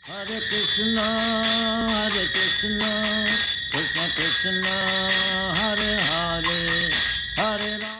Hare Krishna, Krishna Krishna, Hare Hare, Hare Rama.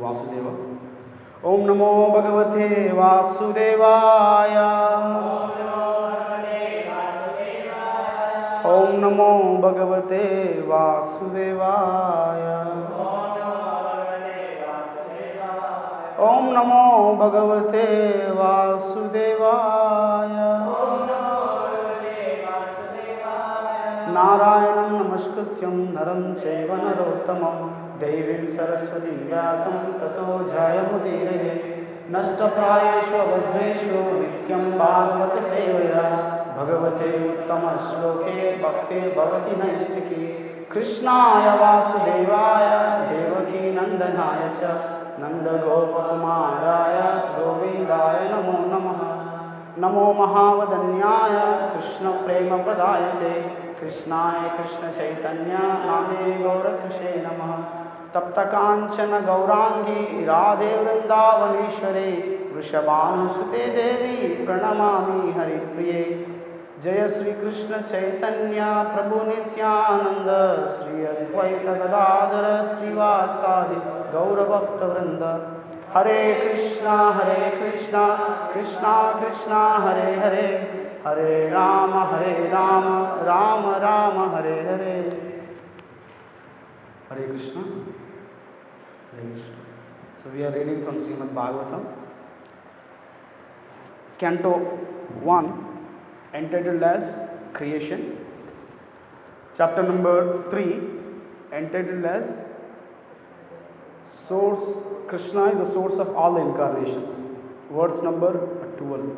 Vasudev. ओम नमो भगवते वासुदेवाय। ओम नमो भगवते वासुदेवाय। ओम नमो भगवते वासुदेवाय। नारायणं नमस्कृत्यं नरं चैव नरोत्तमं देवीं सरस्वतीं व्यासं ततो जयमुदीरये। नष्टप्रायेषु भद्रेषु नित्यं भागवत सेवया भगवते उत्तमश्लोके भक्तिर्भवति नैष्टिकी। कृष्णाय वासुदेवाय देवकी नन्दनाय च नन्दगोपकुमाराय गोविन्दाय नमो नमः। नमो महावदन्याय कृष्णप्रेमप्रदायते कृष्णाय कृष्णचैतन्य नामे गौरतुषे नमः। तप्तकाञ्चन गौराङ्गी राधे वृन्दावनेश्वरे वृषभानुसुते देवी प्रणमामि हरिप्रिये। जय श्री कृष्ण चैतन्य प्रभु नित्यानंद श्री अद्वैत गदाधर श्रीवासादि गौरभक्तवृंद। हरे कृष्णा कृष्णा कृष्णा हरे हरे, हरे राम राम राम हरे हरे। हरे कृष्णा हरे Krishna. So we are reading from Srimad Bhagavatam, Canto 1, entitled as Creation. Chapter number 3, entitled as Source. Krishna is the source of all the incarnations. Verse number 12.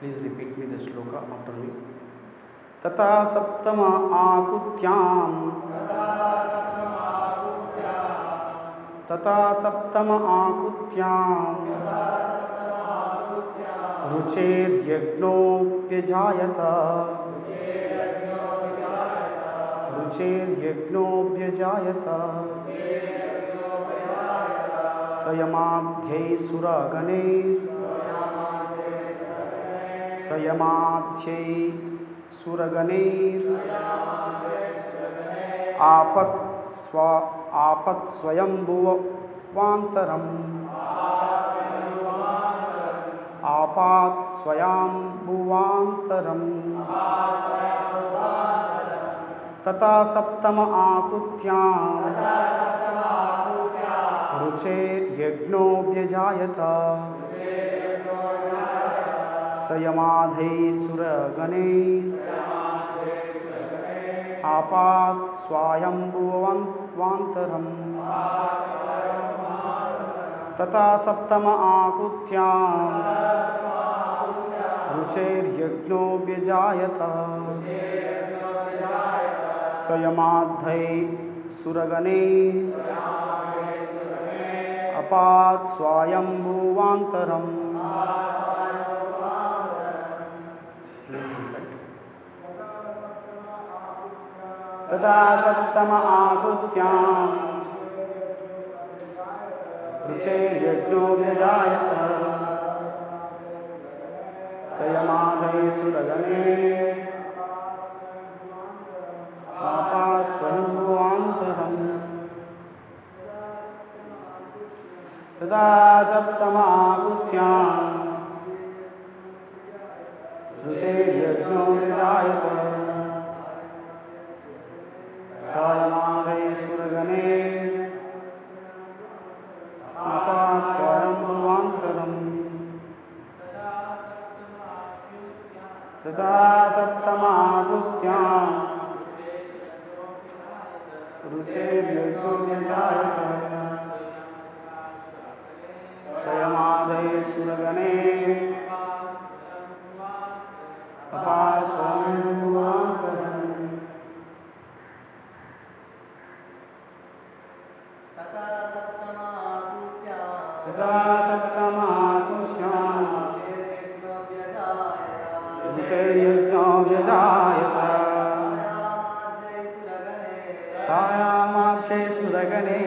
Please repeat me the shloka after me. Tata saptama akutyam. Tata saptama akutyam. Rucher yagnopyajayata. Rucher yagnopyajayata. Sayamadhyai suragane. Sayamadhyai suraganeir apat swayambhuvantaram apat swayambhuvantaram tata saptama akutyam rucher yagno vyajayata Sayamadhai suragane apat swayambhuvantaram tata saptama akutyam rucher yagno vyajayata Sayamadhai suragane apat swayambhuvantaram. Tata saptama akutyam rucher yagno vyajayata sayamadhai suragane apat swayambhuvantaram tata saptama akutyam rucher yagno vyajayata Sayamadhai suragane apat swayambhuvantaram tata saptama akutyam rucher yagno vyajayata sayamadhai suragane apat swayambhuvantaram. Tata saptama akutyam rucher yagno vyajayata sayamadhyai suragane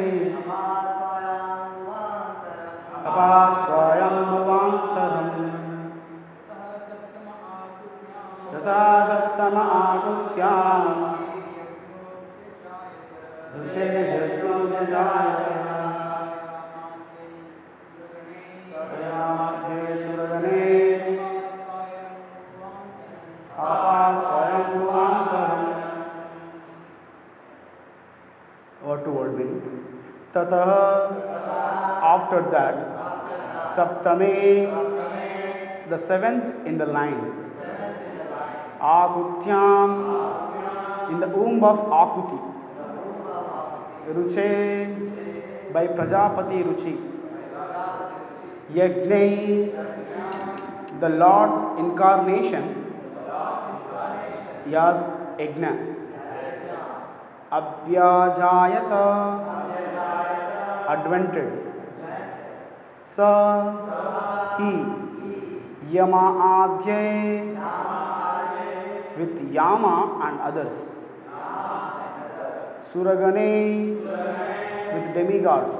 apat swayambhuvantaram tata saptama akutyam rucher yagno vyajayata sayamadhyai suragane apat swayambhuvantaram. Word to word meaning. Tatah, after that, saptame, the seventh in the line, akutyam, in the womb of Akuti, ruche, by Prajapati Ruchi, yagnai, the Lord's incarnation, yas yagna, abhyajayata, advented, sa, he, yama adhyay, with yama and others, suragane, with demigods,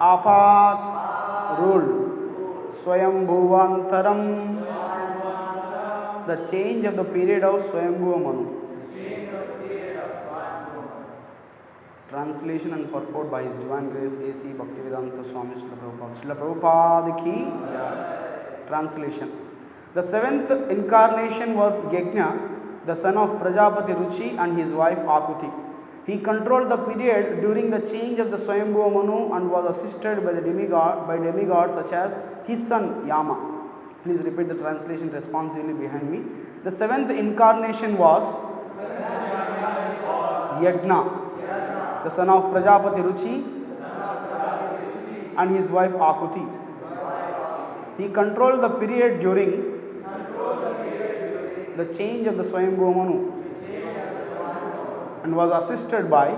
apat, ruled, swayambhuvantaram, the change of the period of Swayambhuva Manu. Translation and purport by His Divine Grace A.C. Bhaktivedanta Swami Srila Prabhupada. Srila Prabhupada ki Jai. Translation. The seventh incarnation was Yajna, the son of Prajapati Ruchi and his wife Akuti. He controlled the period during the change of the Swayambhuva Manu and was assisted by demigods such as his son Yama. Please repeat the translation responsively behind me. The seventh incarnation was Yajna, the son of Prajapati Ruchi and his wife Akuti. He controlled the period during the change of the Swayambhuva Manu and was assisted by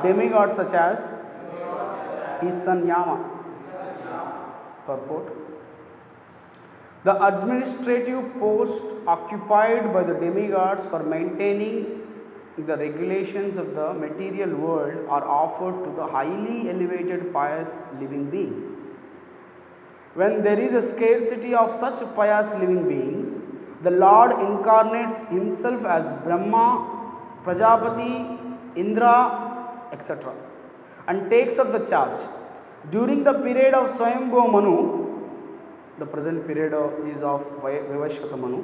demigods such as his son Yama. Purport: the administrative post occupied by the demigods for maintaining the regulations of the material world are offered to the highly elevated pious living beings. When there is a scarcity of such pious living beings, the Lord incarnates himself as Brahma, Prajapati, Indra, etc. and takes up the charge. During the period of Swayambhuva Manu, the present period is of Vivashvata Manu,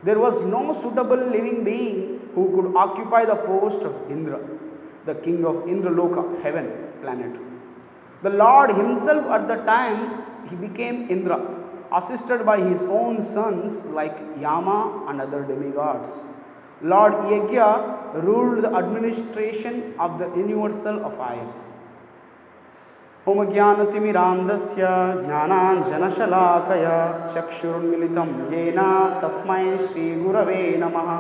there was no suitable living being who could occupy the post of Indra, the king of Indraloka, heaven planet. The Lord himself at the time he became Indra, assisted by his own sons like Yama and other demigods. Lord Yajna ruled the administration of the universal affairs. Om Jnanatimirandasya Jnananjanashalakaya Chakshurunmilitam Yena Tasmai Shri Gurave Namaha.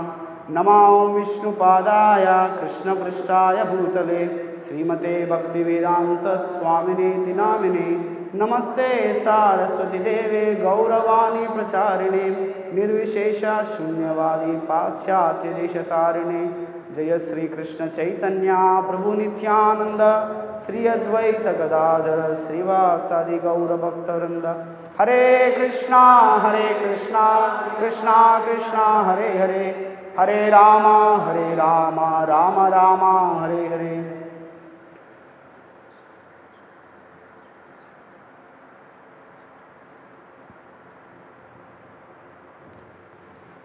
Namo Vishnu Padaya Krishna Prishtaya Bhutale Srimate Bhaktivedanta Swamine Tinamine. Namaste Saraswati Deve Gauravani Pracharine Nirvishesha Shunyavadi Pachyatya Deshatarine. Jaya Sri Krishna Chaitanya Prabhu Nityananda Sri Advaita Gadadhara Srivasadi Gaura Bhaktaranda. Hare Krishna Krishna Krishna Hare Hare, Hare Rama Rama Rama Hare Hare.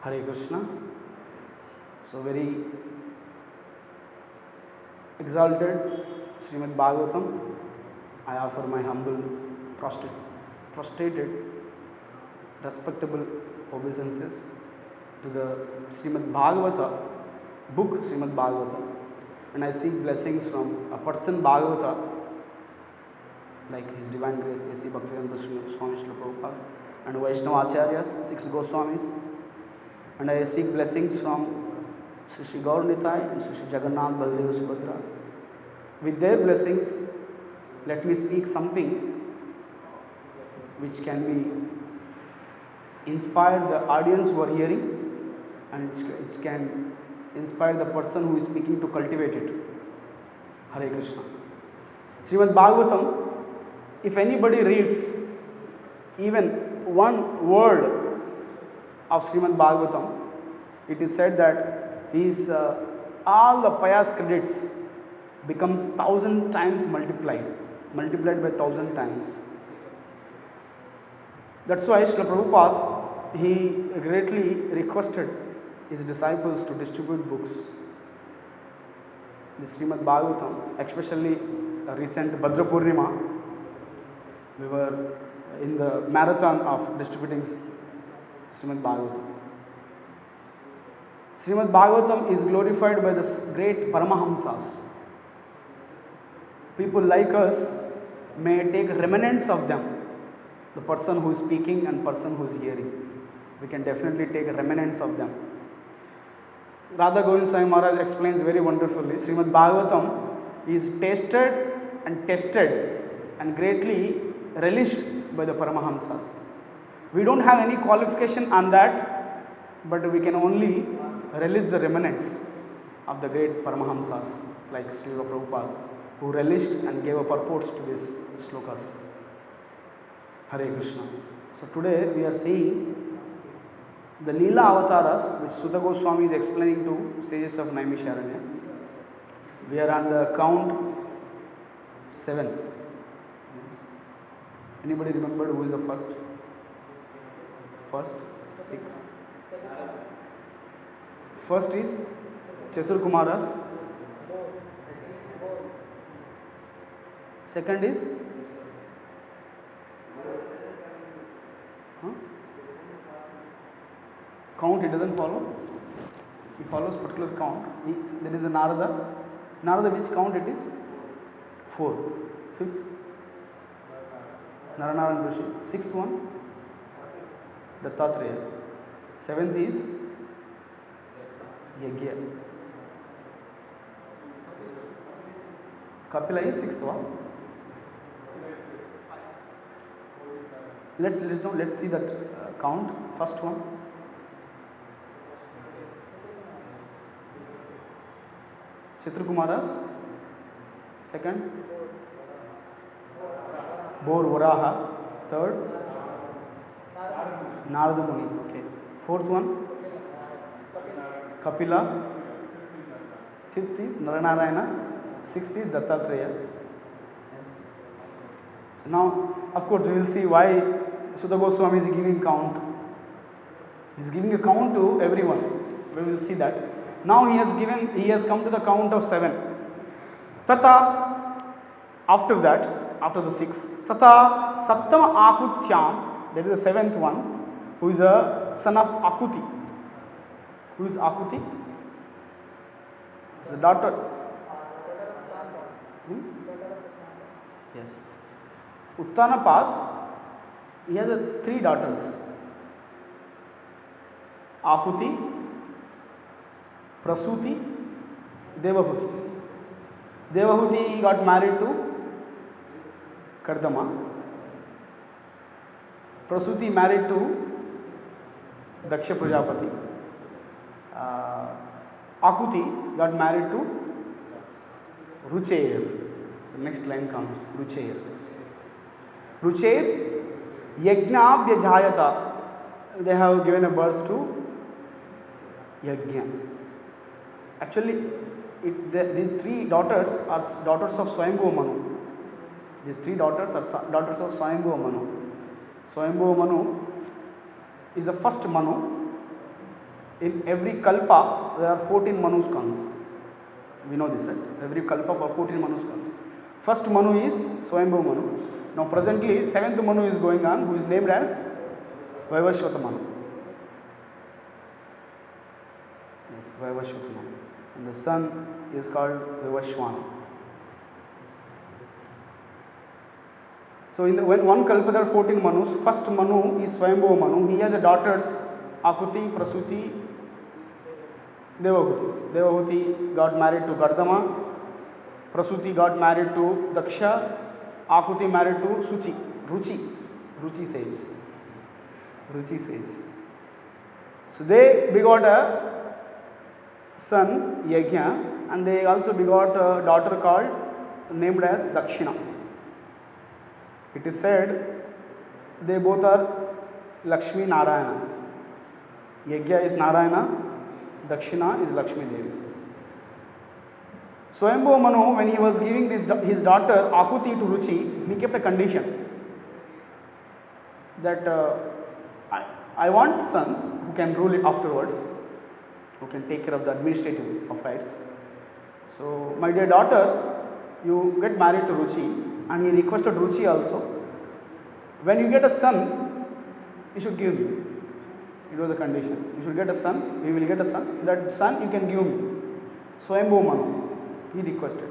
Hare Krishna. So very exalted Srimad Bhagavatam, I offer my humble, prostrated, respectable obeisances to the Srimad Bhagavata, book Srimad Bhagavata, and I seek blessings from a person Bhagavata like His Divine Grace A.C. Bhaktivedanta Swami Srila Prabhupada and Vaishnava Acharyas, 6 Goswamis, and I seek blessings from Sri Sri Gaur Nitai and Sri Sri Jagannath Baldev Subhadra. With their blessings, let me speak something which can be inspire the audience who are hearing, and it can inspire the person who is speaking to cultivate it. Hare Krishna. Srimad Bhagavatam, if anybody reads even one word of Srimad Bhagavatam, it is said that all the pious credits becomes 1,000 times multiplied by 1,000 times. That's why Srila Prabhupada, he greatly requested his disciples to distribute books. The Srimad Bhagavatam, especially recent Bhadra Purnima, we were in the marathon of distributing Srimad Bhagavatam. Srimad Bhagavatam is glorified by the great Paramahamsas. People like us may take remnants of them, the person who is speaking and person who is hearing. We can definitely take remnants of them. Radha Govind Swami Maharaj explains very wonderfully. Srimad Bhagavatam is tasted and tested and greatly relished by the Paramahamsas. We don't have any qualification on that, but we can only relish the remnants of the great Paramahamsas like Srila Prabhupada, who relished and gave a purport to these slokas. Hare Krishna. So today we are seeing the Leela avatars which Sutta Goswami is explaining to sages of Naimisharanya. We are on the count 7. Yes. Anybody remembered who is the first? first 6. First is Chaturkumaras. Second is count, it doesn't follow. He follows particular count. There is a Narada. Narada, which count it is? 4. Fifth, Naranaran Rishi. Sixth one, Dattatreya. Seventh is Yagya. Kapila is sixth one. Let's see that count. First one, Chitrakumaras. Second, Bor Varaha. Third, Narada Muni. Okay. Fourth one, Kapila. Fifth is Naranarayana. Sixth is Dattatreya. So now, of course, we will see why Sudha Goswami is giving count. He is giving a count to everyone. We will see that. Now he has come to the count of 7. Tata, after that, after the 6, Tata Saptama Akutyam, that is the 7th one, who is a son of Akuti. Who is Akuti? Is the daughter. Yes. Uttanapad, he has 3 daughters. Akuti, Prasuti, Devahuti. Devahuti got married to Kardama. Prasuti married to Daksha Prajapati. Akuti got married to Ruchair. The next line comes, Ruchair. Ruchair, Yajnabhyajayata. They have given a birth to Yajna. Actually, these 3 daughters are daughters of Swayambhuva Manu. These 3 daughters are daughters of Swayambhuva Manu. Swayambhuva Manu is the first Manu. In every Kalpa, there are 14 Manus comes. We know this, right? Every Kalpa for 14 Manus comes. First Manu is Swayambhuva Manu. Now presently, 7th Manu is going on, who is named as Vaivashvata Manu. Yes, Vaivashvata Manu. And the son is called Vaivashvana. So in when one Kalpa there are 14 Manus. First Manu is Swayambhuva Manu. He has a daughters Akuti, Prasuti, Devahuti. Devahuti got married to Kardama. Prasuti got married to Daksha. Akuti married to Suchi. Ruchi says. So they begot a son Yajna, and they also begot a daughter called named as Dakshina. It is said they both are Lakshmi Narayana. Yajna is Narayana, Dakshina is Lakshmi Devi. Swayambhuva Manu, when he was giving his daughter Akuti to Ruchi, he kept a condition that I want sons who can rule it afterwards, who can take care of the administrative affairs. So, my dear daughter, you get married to Ruchi, and he requested Ruchi also, when you get a son, you should give me. It was a condition. You should get a son, we will get a son, that son you can give me. Swayambhuva Manu, he requested.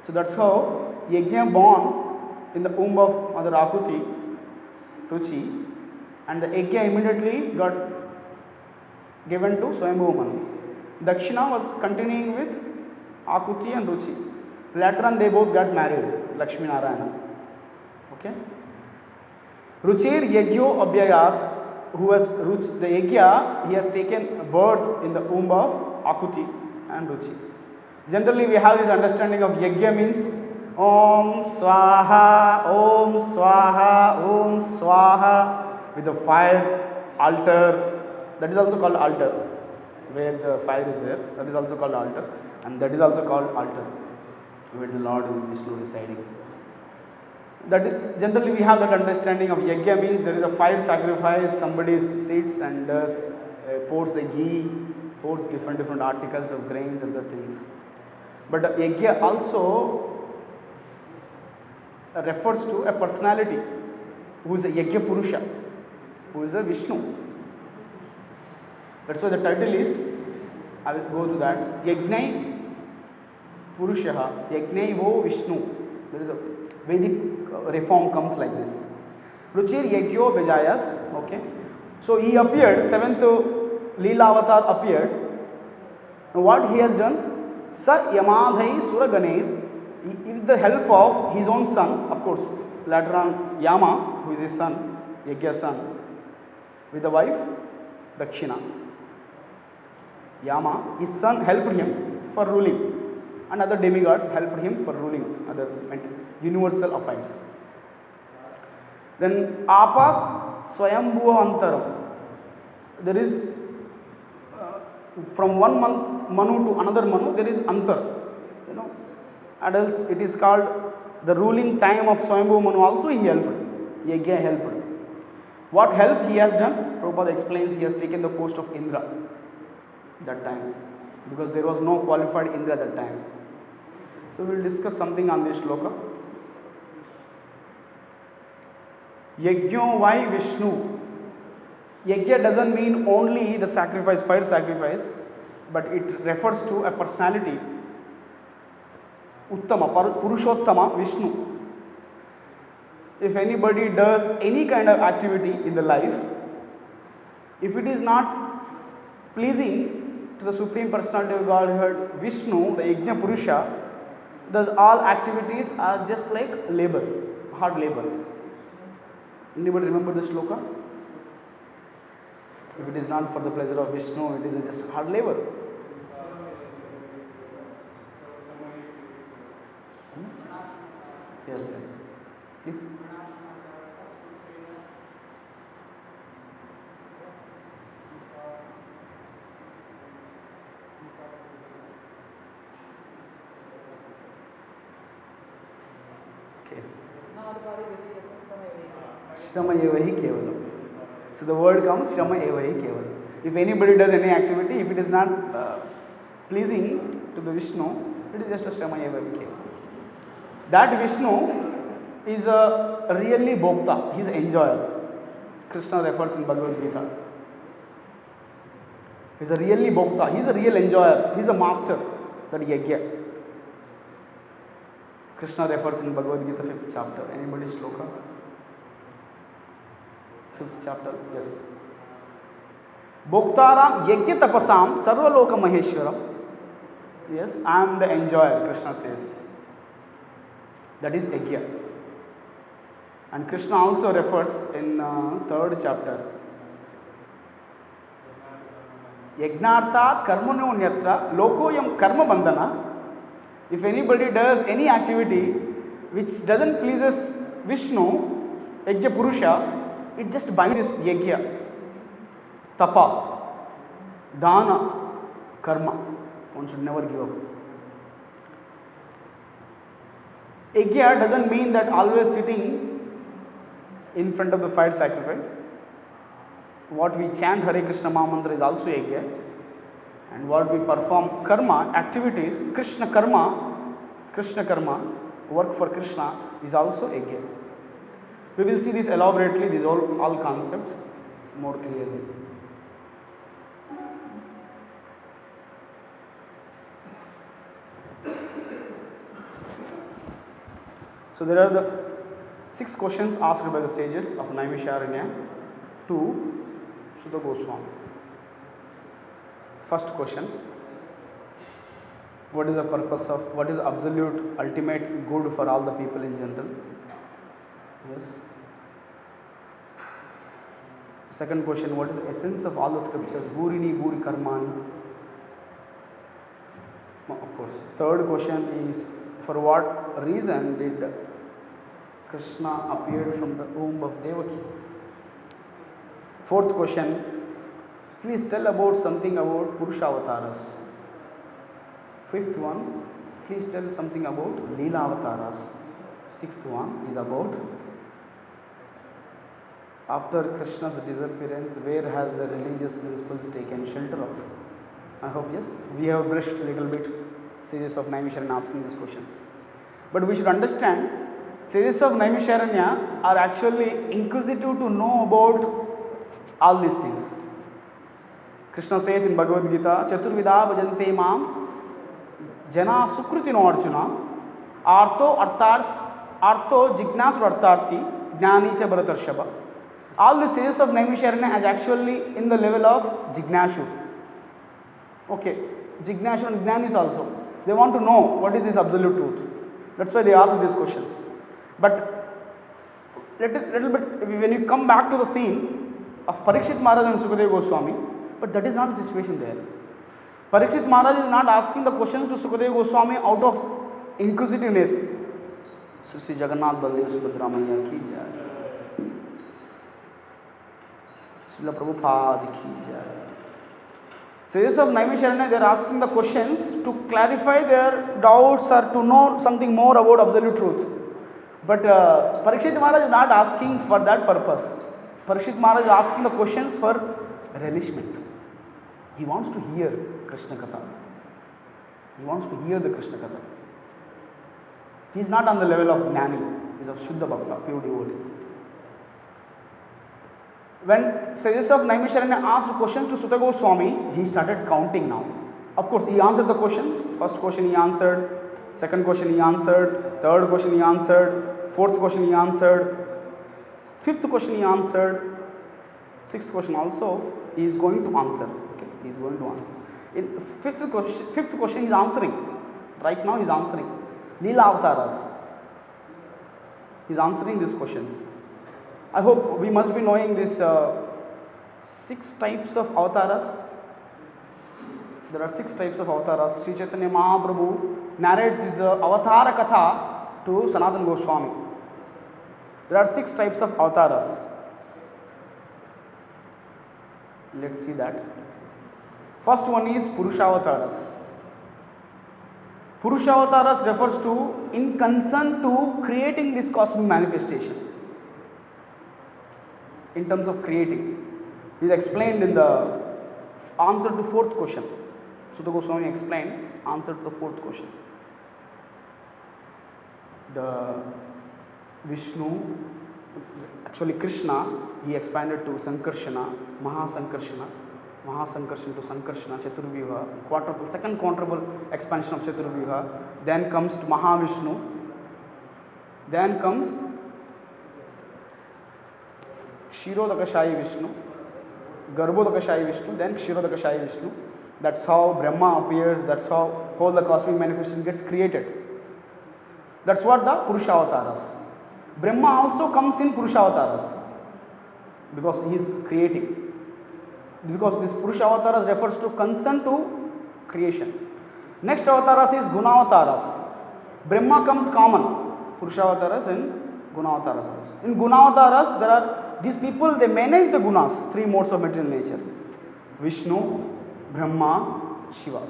So that's how Yajna born in the womb of Mother Akuti, Ruchi, and the Yajna immediately got given to Swayambhuva Manu. Dakshina was continuing with Akuti and Ruchi. Later on they both got married, Lakshmi Narayana. Okay. Ruchir Yajyo Abhyayat, who was the Yajna, he has taken birth in the womb of Akuti and Ruchi. Generally we have this understanding of Yajna means Om Swaha, Om Swaha, Om Swaha, with the fire, altar. That is also called altar, where the fire is there. That is also called altar, and that is also called altar, where the Lord is Vishnu residing. That is, generally we have that understanding of yajna means there is a fire sacrifice, somebody sits and does pours a ghee, pours different articles of grains and other things. But yajna also refers to a personality who is a yajna purusha, who is a Vishnu. That's why the title is, I will go to that, Yajnai Purushaha, Yajnaivo Vishnu. There is a Vedic reform comes like this. Ruchir Yajyo Bejayat, okay. So he appeared, seventh Leela avatar appeared. Now what he has done? Sa Yamadhai Suraganer, with the help of his own son, of course, later on Yama, who is his son, Yajna's son, with the wife Dakshina. Yama, his son helped him for ruling, and other demigods helped him for ruling other universal affairs. Then Apa Swayambhuva Antaram. There is from one Manu to another Manu, there is Antar. You know, adults, it is called the ruling time of Swayambhuva Manu. Also he helped. Yajna helped. What help he has done? Prabhupada explains he has taken the post of Indra that time, because there was no qualified Indra that time. So we will discuss something on this shloka. Yajna, why Vishnu? Yajna doesn't mean only the sacrifice, fire sacrifice, but it refers to a personality, Uttama, Purushottama, Vishnu. If anybody does any kind of activity in the life, if it is not pleasing to the Supreme Personality of Godhead, Vishnu, the Yajna Purusha, thus all activities are just like labor, hard labor. Anybody remember this shloka? If it is not for the pleasure of Vishnu, it is just hard labor. Yes, yes. Please. Okay. Shrama evahi kevalam. So the word comes Shrama evahi kevalam. If anybody does any activity, if it is not pleasing to the Vishnu, it is just a Shrama evahi kevalam. That Vishnu is a really bhokta, he is an enjoyer. Krishna refers in Bhagavad Gita. He is a really bhokta, he is a real enjoyer, he is a master, that yajna. Krishna refers in Bhagavad Gita 5th chapter. Anybody shloka? 5th chapter, yes. Bhoktaram yajna tapasam sarvaloka maheshwaram. Yes, I am the enjoyer, Krishna says. That is yajna. And Krishna also refers in 3rd chapter. Yajnartat karmano nyatra lokoyam karma bandhana. If anybody does any activity which doesn't pleases Vishnu, Yajna Purusha, it just binds this yajna, tapa, dana, karma. One should never give up. Yajna doesn't mean that always sitting in front of the fire sacrifice. What we chant Hare Krishna Mahamantra is also yajna. And what we perform karma, activities, Krishna karma, work for Krishna is also yajna. We will see this elaborately, these all concepts more clearly. So there are the 6 questions asked by the sages of Naimisharanya to Shuddha Goswami. First question: what is the purpose of, what is absolute ultimate good for all the people in general? Yes. Second question: what is the essence of all the scriptures? Gurini Guri Karmani. Of course. Third question is: for what reason did Krishna appear from the womb of Devaki? Fourth question: please tell about something about Purusha avatars. Fifth one: please tell something about Leela avatars. Sixth one is about after Krishna's disappearance, where has the religious principles taken shelter of? I hope yes. We have brushed a little bit series of Naimisharanya asking these questions. But we should understand sages of Naimisharanya are actually inquisitive to know about all these things. Krishna says in Bhagavad Gita, Chaturvida bhajante mam jana sukrutino arjuna artho jignasu artharthi jnani cha bharatarshava. All the sages of Naimisharanya is actually in the level of Jignashu. Okay, Jignashu and Jnanis also. They want to know what is this absolute truth. That's why they ask these questions. But little bit, when you come back to the scene of Parikshit Maharaj and Sukadeva Goswami, but that is not the situation there. Parikshit Maharaj is not asking the questions to Sukadeva Goswami out of inquisitiveness. Sri Jagannath Baldev Subhadramaya ki jai. Srila Prabhupada ki jai. Sages of Naimisharanya, they are asking the questions to clarify their doubts or to know something more about absolute truth. But Parikshit Maharaj is not asking for that purpose. Parikshit Maharaj is asking the questions for relishment. He wants to hear Krishna Katha. He wants to hear the Krishna Katha. He is not on the level of Jnani. He is of Shuddha Bhakta, pure devotee. When sages of Naimisharanya asked questions to Suta Goswami, he started counting now. Of course, he answered the questions. First question he answered, second question he answered, third question he answered, fourth question he answered, fifth question he answered, sixth question also he is going to answer. Okay, he is going to answer. In fifth question he is answering. Right now he is answering. Leela Avataras. He is answering these questions. I hope we must be knowing this 6 types of avatars. There are 6 types of avatars. Sri Chaitanya Mahaprabhu narrates the Avatara Katha to Sanatana Goswami. There are 6 types of avatars. Let's see that. First one is Purushavasaras. Purushavasaras refers to in concern to creating this cosmic manifestation. In terms of creating, it is explained in the answer to 4th question. Sutta Goswami explained answer to the 4th question. The Vishnu, actually Krishna, he expanded to Sankarshana, Mahasankarshana to Sankarshana, Chaturvyuha, second quadruple expansion of Chaturvyuha. Then comes to Mahavishnu. Then comes Kshirodakashayi Vishnu, Garbhodakashayi Vishnu, then Kshirodakashayi Vishnu. That's how Brahma appears, that's how whole the cosmic manifestation gets created. That's what the Purushavasaras. Brahma also comes in Purushavasaras because he is creating. Because this Purushavasaras refers to concern to creation. Next avataras is Gunavataras. Brahma comes common, Purushavasaras and Gunavataras also. In Gunavataras, there are these people, they manage the gunas, 3 modes of material nature: Vishnu, Brahma, Shiva.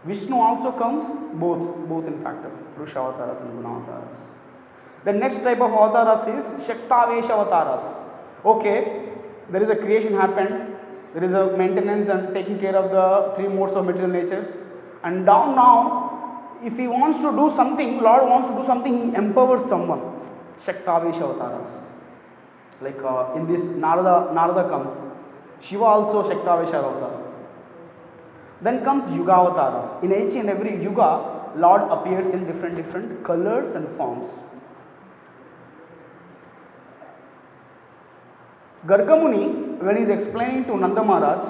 Vishnu also comes both in factor, Purushavasaras and Gunavataras. The next type of avataras is Shaktavesha avataras. Okay, there is a creation happened, there is a maintenance and taking care of the 3 modes of material natures, and down now, if he wants to do something, Lord wants to do something, he empowers someone. Shaktavesha avataras. Like in this Narada comes. Shiva also Shaktavesha avatar. Then comes Yuga avatars. In each and every Yuga, Lord appears in different colors and forms. Gargamuni, when he is explaining to Nanda Maharaj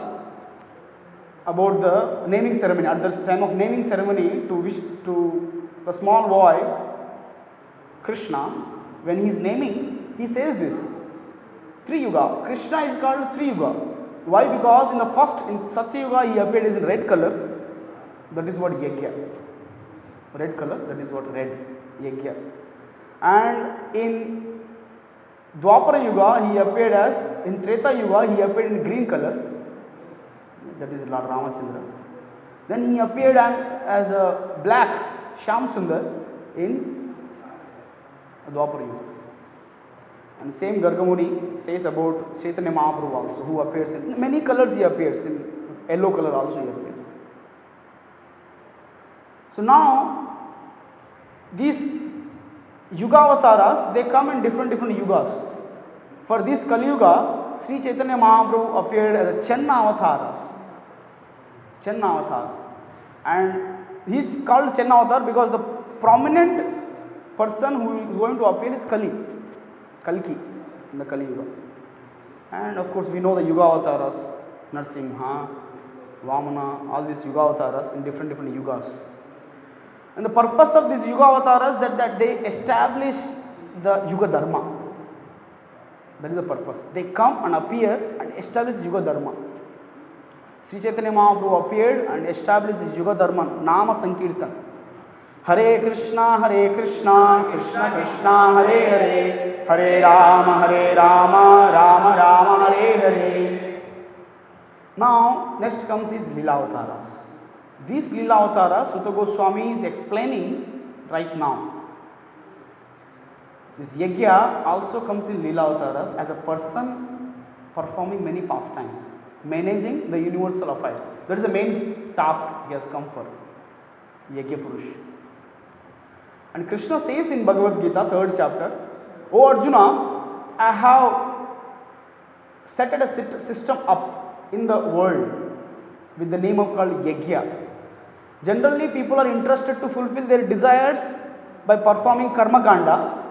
about the naming ceremony, at the time of naming ceremony to the small boy Krishna, when he is naming, he says this: Tri Yuga. Krishna is called Tri Yuga. Why? Because in the first, in Satya Yuga, he appeared as in red color. That is what Yajna. Red color, that is what red, Yajna. And in Dwapara Yuga, he appeared as, in Treta Yuga, he appeared in green color. That is Lord Ramachandra. Then he appeared as a black Shyam Sundar in Dwapara Yuga. And same Gargamuni says about Chaitanya Mahaprabhu also, who appears in many colors. He appears in yellow color also. He appears. So now these Yuga avatars, they come in different yugas. For this Kali Yuga, Sri Chaitanya Mahaprabhu appeared as a Chenna avatar. Chenna avatar. And he is called Chenna avatar because the prominent person who is going to appear is Kalki in the Kali Yuga. And of course we know the Yuga avatars, Narsimha, Vamana, all these Yuga avatars in different yugas. And the purpose of these Yuga avatars that they establish the Yuga Dharma. That is the purpose. They come and appear and establish Yuga Dharma. Sri Chaitanya Mahaprabhu appeared and established this Yuga Dharma, Nama Sankirtan. Hare Krishna, Krishna Krishna, Hare Hare, Hare Rama, Rama Rama, Hare Hare. Now, next comes is Leela Avataras. These Leela Avataras, Sutta Goswami is explaining right now. This Yajna also comes in Leela Avataras as a person performing many pastimes, managing the universal affairs. That is the main task he has come for, Yajna Purush. And Krishna says in Bhagavad Gita, 3rd chapter, O Arjuna, I have set a system up in the world with the name of called Yajna. Generally, people are interested to fulfill their desires by performing Karma Kanda.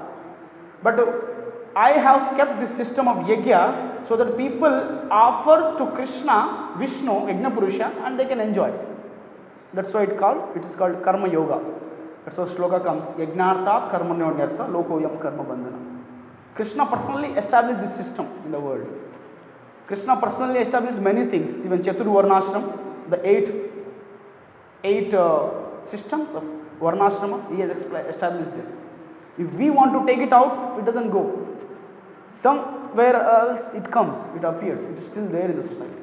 But I have kept this system of Yajna so that people offer to Krishna, Vishnu, Yajna Purusha, and they can enjoy. That's why it is called Karma Yoga. That's how Shloka comes, Yajnarthat Karmanyonyartha Lokoyam Karma Bandhana. Krishna personally established this system in the world. Krishna personally established many things, even Chaturvarnashram, the eight systems of Varnashrama, he has established this. If we want to take it out, it doesn't go. Somewhere else it comes, it appears, it is still there in the society.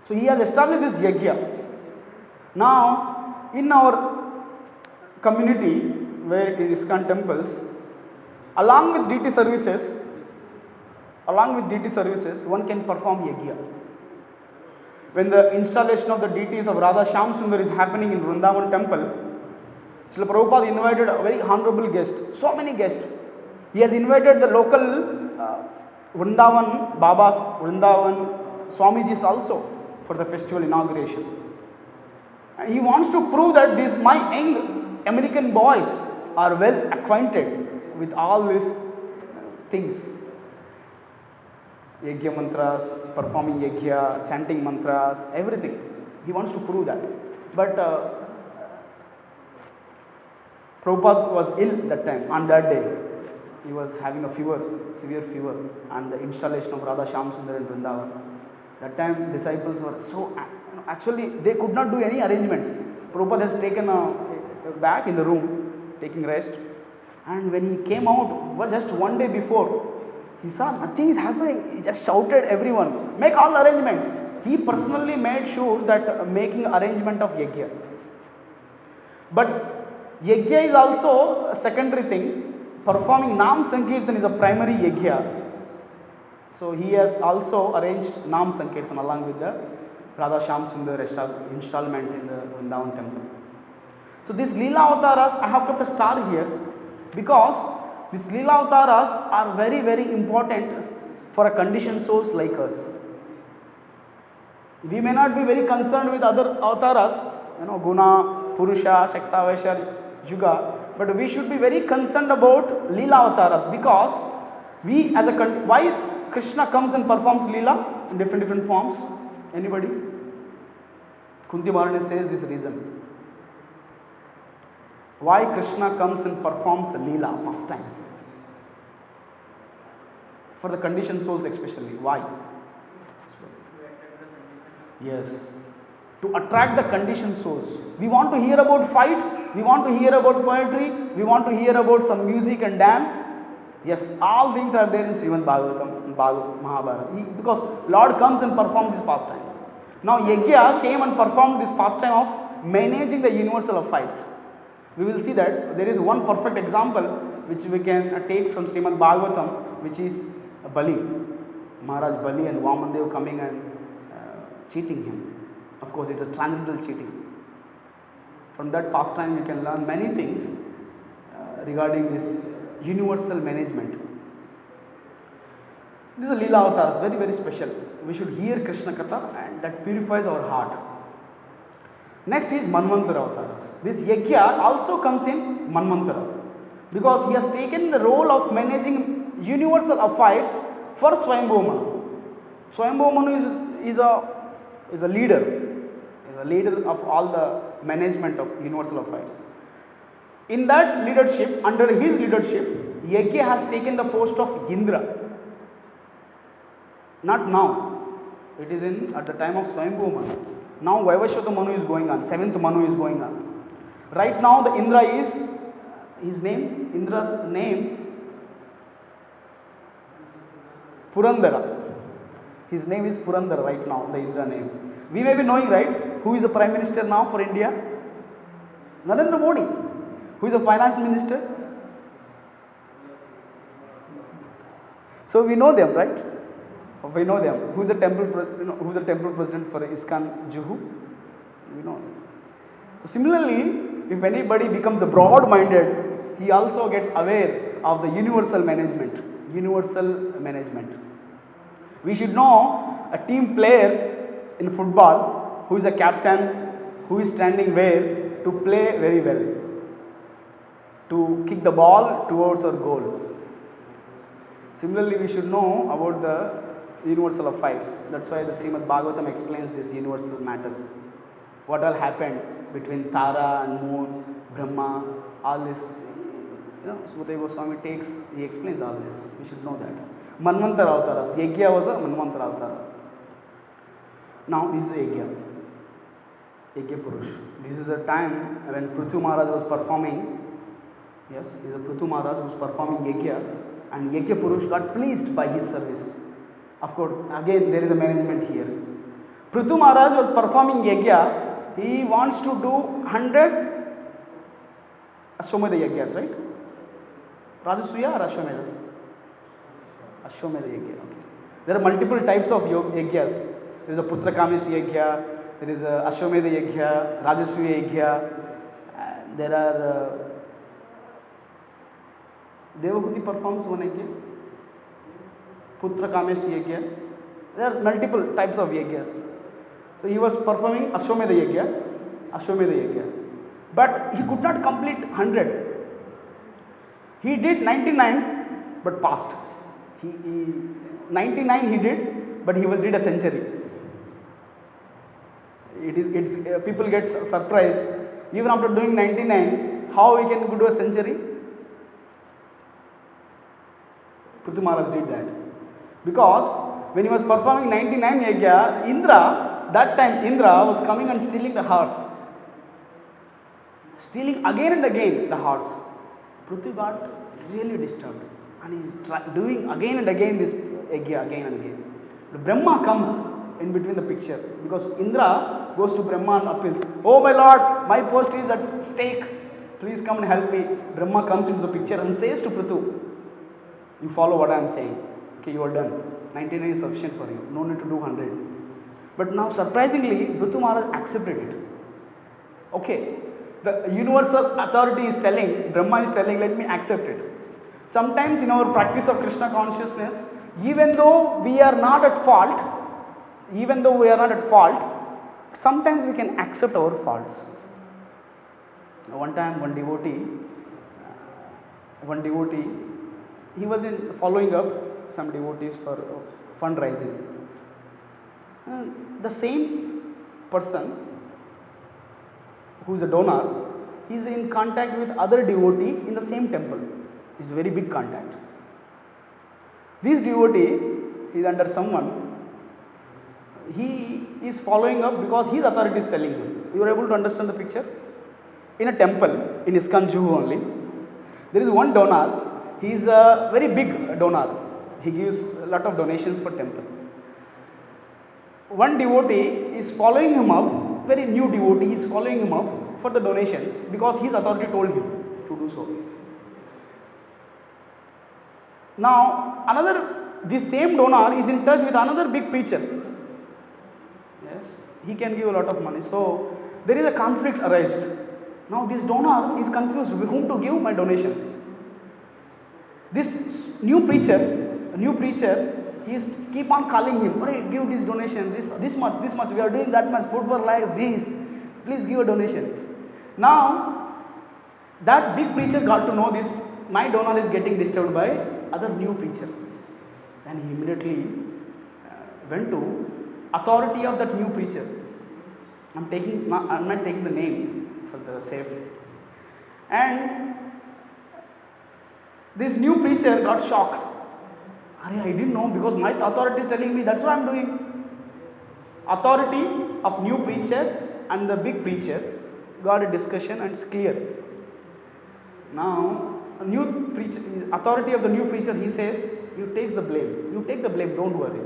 So he has established this Yajna. Now, in our community, where in ISKCON temples, along with deity services, one can perform Yajna. When the installation of the deities of Radha Shyam Sundar is happening in Vrindavan temple, Srila Prabhupada invited a very honorable guest, so many guests. He has invited the local Vrindavan Babas, Vrindavan Swamijis also for the festival inauguration. And he wants to prove that these my young American boys are well acquainted with all these things. Yajna mantras, performing Yajna, chanting mantras, everything. He wants to prove that. But Prabhupada was ill that time, on that day. He was having a fever, severe fever, and the installation of Radha Shyam Sundar in Vrindavan. That time disciples were so, actually they could not do any arrangements. Prabhupada has taken back in the room, taking rest, and when he came out, was just one day before, he saw nothing is happening. He just shouted everyone, make all the arrangements. He personally made sure that making arrangement of Yajna. But Yajna is also a secondary thing. Performing Nam Sankirtan is a primary Yajna. So he has also arranged Nam Sankirtan along with the Radha Shyam Sundar installment in the Vrindavan temple. So these Leela Avataras, I have kept a star here because these Leela Avataras are very, very important for a conditioned souls like us. We may not be very concerned with other avatars, Guna, Purusha, Shakta, Vaishya, Yuga, but we should be very concerned about Leela Avataras because we as a why Krishna comes and performs Leela in different forms? Anybody? Kunti Maharani says this reason. Why Krishna comes and performs Leela pastimes? For the conditioned souls especially. Why? Yes. To attract the conditioned souls. We want to hear about fight, we want to hear about poetry, we want to hear about some music and dance. Yes, all things are there in Srimad Bhagavatam, Mahabharata. Because Lord comes and performs his pastimes. Now Yajna came and performed this pastime of managing the universal affairs. We will see that there is one perfect example which we can take from Srimad Bhagavatam, which is Bali. Maharaj Bali and Vamandev coming and cheating him. Of course, it's a transcendental cheating. From that pastime, we can learn many things regarding this universal management. This is a Leela avatar, very, very special. We should hear Krishna Katha and that purifies our heart. Next is Manvantara avatars. This Yajna also comes in Manvantara because he has taken the role of managing universal affairs for Swayambhu Manu. Swayambhu Manu is a leader of all the management of universal affairs. In that leadership, under his leadership, Yajna has taken the post of Indra. Not now, it is at the time of Swayambhu Manu. Now Vaivashvata Manu is going on, 7th Manu is going on. Right now the Indra is, Indra's name, Purandara. His name is Purandara right now, the Indra name. We may be knowing, right, who is the Prime Minister now for India? Narendra Modi. Who is the Finance Minister? So we know them, right? We know them. Who is the temple president for ISKCON Juhu? We know. So similarly, if anybody becomes a broad-minded, he also gets aware of the universal management. We should know a team players in football who is a captain, who is standing where to play very well, to kick the ball towards our goal. Similarly, we should know about the universal affairs. That's why the Srimad Bhagavatam explains these universal matters. What all happened between Tara and Moon, Brahma, all this. Sukadeva Goswami he explains all this. We should know that. Manvantara avatars. Yajna was a Manvantara avatar. Now this is Yajna Purush. This is a time when Prithu Maharaj was performing. Yes, this is a Prithu Maharaj who was performing Yajna, and Yajna Purush got pleased by his service. Of course, again there is a management here. Prithu Maharaj was performing Yajna. He wants to do 100 Ashwamedha Yajnas, right? Rajasuya or Ashwamedha? Ashwamedha Yajna. Okay. There are multiple types of Yajnas. There is a Putra Kamesh Yajna, there is a Ashwamedha Yajna, Rajasuya Yajna, there are Devahuti performs one Yajna, Putra Kamesh Yajna. There are multiple types of Yajnas. So he was performing Ashwamedha Yajna. But he could not complete 100. He did 99 but passed. 99 he did, but he did a century. People get surprised. Even after doing 99, how he can do a century? Prithu Maharaj did that. Because when he was performing 99 Yajna, that time Indra was coming and stealing the horse. Stealing again and again the horse. Prithu got really disturbed and he is doing again and again this Yajna again and again. The Brahma comes in between the picture because Indra goes to Brahma and appeals, "Oh my lord, my post is at stake. Please come and help me." Brahma comes into the picture and says to Prithu, "You follow what I am saying. Okay, you are done. 99 is sufficient for you. No need to do 100. But now surprisingly, Prithu Maharaj accepted it. Okay, the universal authority is telling, Brahma is telling, let me accept it. Sometimes in our practice of Krishna consciousness, even though we are not at fault, sometimes we can accept our faults. One time, one devotee, he was following up some devotees for fundraising. The same person who is a donor, he is in contact with other devotee in the same temple. It's a very big contact. This devotee is under someone. He is following up because his authority is telling him. You are able to understand the picture? In a temple, in ISKCON Juhu only, there is one donor. He is a very big donor. He gives a lot of donations for temple. One devotee is following him up, very new devotee is following him up for the donations because his authority told him to do so. Now this same donor is in touch with another big preacher. Yes, he can give a lot of money. So there is a conflict arised. Now this donor is confused with whom to give my donations. This new preacher, he is keep on calling him, hey, give this donation, this much, we are doing that much, food for life, this, please give a donations. Now that big preacher got to know this, my donor is getting disturbed by other new preacher. And he immediately went to authority of that new preacher. I'm not taking the names for the sake. And this new preacher got shocked. I didn't know, because my authority is telling me, that's what I'm doing. Authority of new preacher and the big preacher got a discussion and it's clear. Now, authority of the new preacher, he says, you take the blame, don't worry.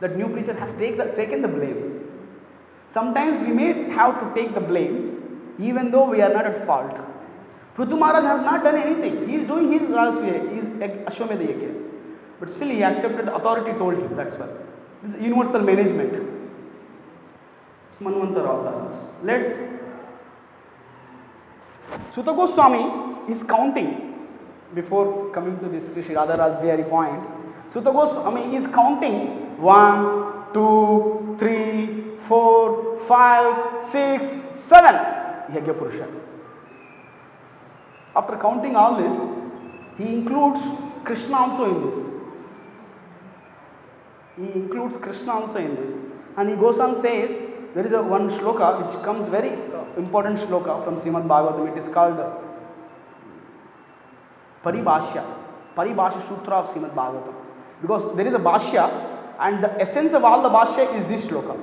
That new preacher has taken the blame. Sometimes we may have to take the blames even though we are not at fault. Prithu Maharaj has not done anything. He is doing his Rajasya, he is Ashwamedha Yajna. But still he accepted, authority told him, that's why. This is universal management. Manvantara avatars. Let's. Suta Goswami is counting, before coming to this Sri Radha Ras Bihari point. Suta Goswami is counting 1, 2, 3, 4, 5, 6, 7 Yajna Purusha. After counting all this, he includes Krishna also in this. And he goes on says, there is one shloka which comes very important shloka from Srimad Bhagavatam. It is called Paribhashya Sutra of Srimad Bhagavatam. Because there is a Bhashya, and the essence of all the Bhashya is this shloka.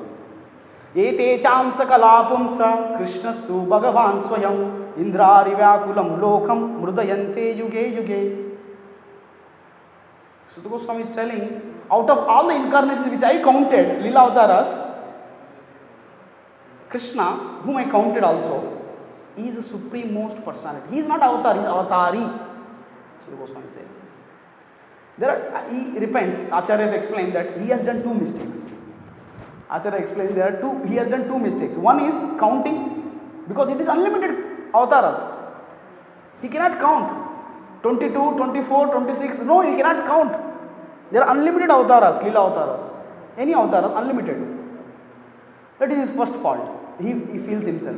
Ete chamsa kalapumsa Krishnastu Bhagavan Swayam Indrari Vyakulam Lokam Mrudayante Yuge Yuge. Suta Goswami is telling, out of all the incarnations which I counted, Lila Avataras, Krishna, whom I counted also, he is the supreme most personality. He is not avatar, he is avatari. Suta Goswami says. He repents. Acharya has explained that he has done two mistakes. Acharya explained he has done two mistakes. One is counting, because it is unlimited avatars. He cannot count 22, 24, 26. No, he cannot count. There are unlimited avatars, Lila avatars. Any avatars, unlimited. That is his first fault. He feels himself.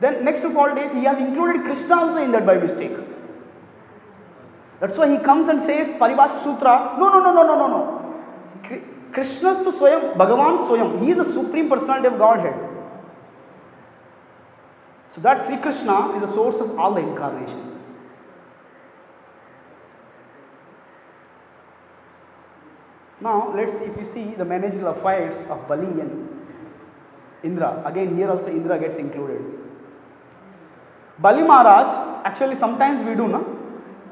Then next fault is he has included Krishna also in that by mistake. That's why he comes and says Paribhashya Sutra. No. Krishna's to Swayam, Bhagavan Swayam. He is the supreme personality of Godhead. So that Sri Krishna is the source of all the incarnations. Now let's see, if you see the managerial affairs of Bali and Indra. Again here also Indra gets included. Bali Maharaj, actually sometimes we do, no?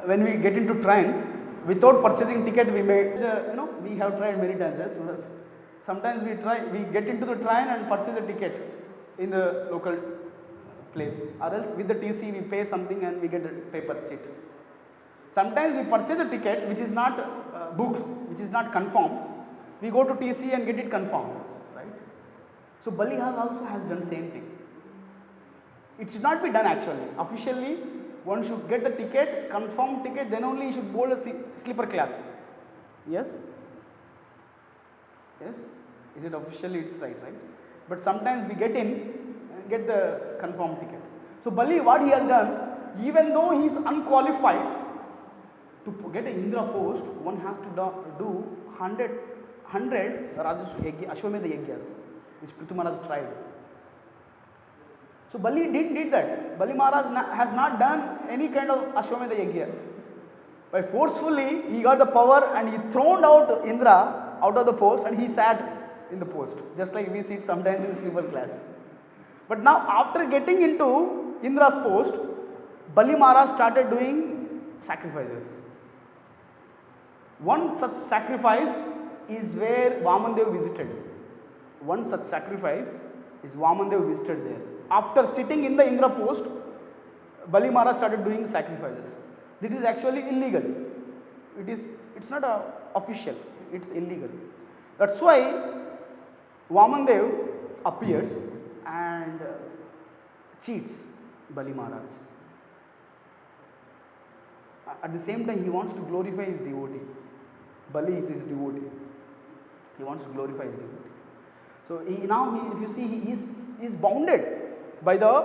When we get into train, without purchasing ticket, we may, we have tried many times. Yes? Sometimes we get into the train and purchase a ticket in the local place. Or else with the TC we pay something and we get a paper sheet. Sometimes we purchase a ticket which is not booked, which is not confirmed. We go to TC and get it confirmed. Right? So Bali also has done same thing. It should not be done actually. Officially, one should get the ticket, confirmed ticket, then only you should board a sleeper class. Yes? Yes? Is it officially? It's right? But sometimes we get in and get the confirmed ticket. So Bali, what he has done, even though he is unqualified, to get an Indra post, one has to do 100 Ashwamedha Yajnas, which Prithu Maharaj tried. So Bali did that. Bali Maharaj has not done any kind of Ashwamedha Yajna. By forcefully, he got the power and he thrown out Indra out of the post and he sat in the post, just like we sit sometimes in sleeper class. But now after getting into Indra's post, Bali Maharaj started doing sacrifices. One such sacrifice is where Vamandev visited. One such sacrifice is Vamandev visited there. After sitting in the Indra post, Bali Maharaj started doing sacrifices. This is actually illegal. it's not a official, it's illegal. That's why Vamandev appears and cheats Bali Maharaj. At the same time, he wants to glorify his devotee. Bali is his devotee. He wants to glorify his devotee. So if you see, he is bounded by the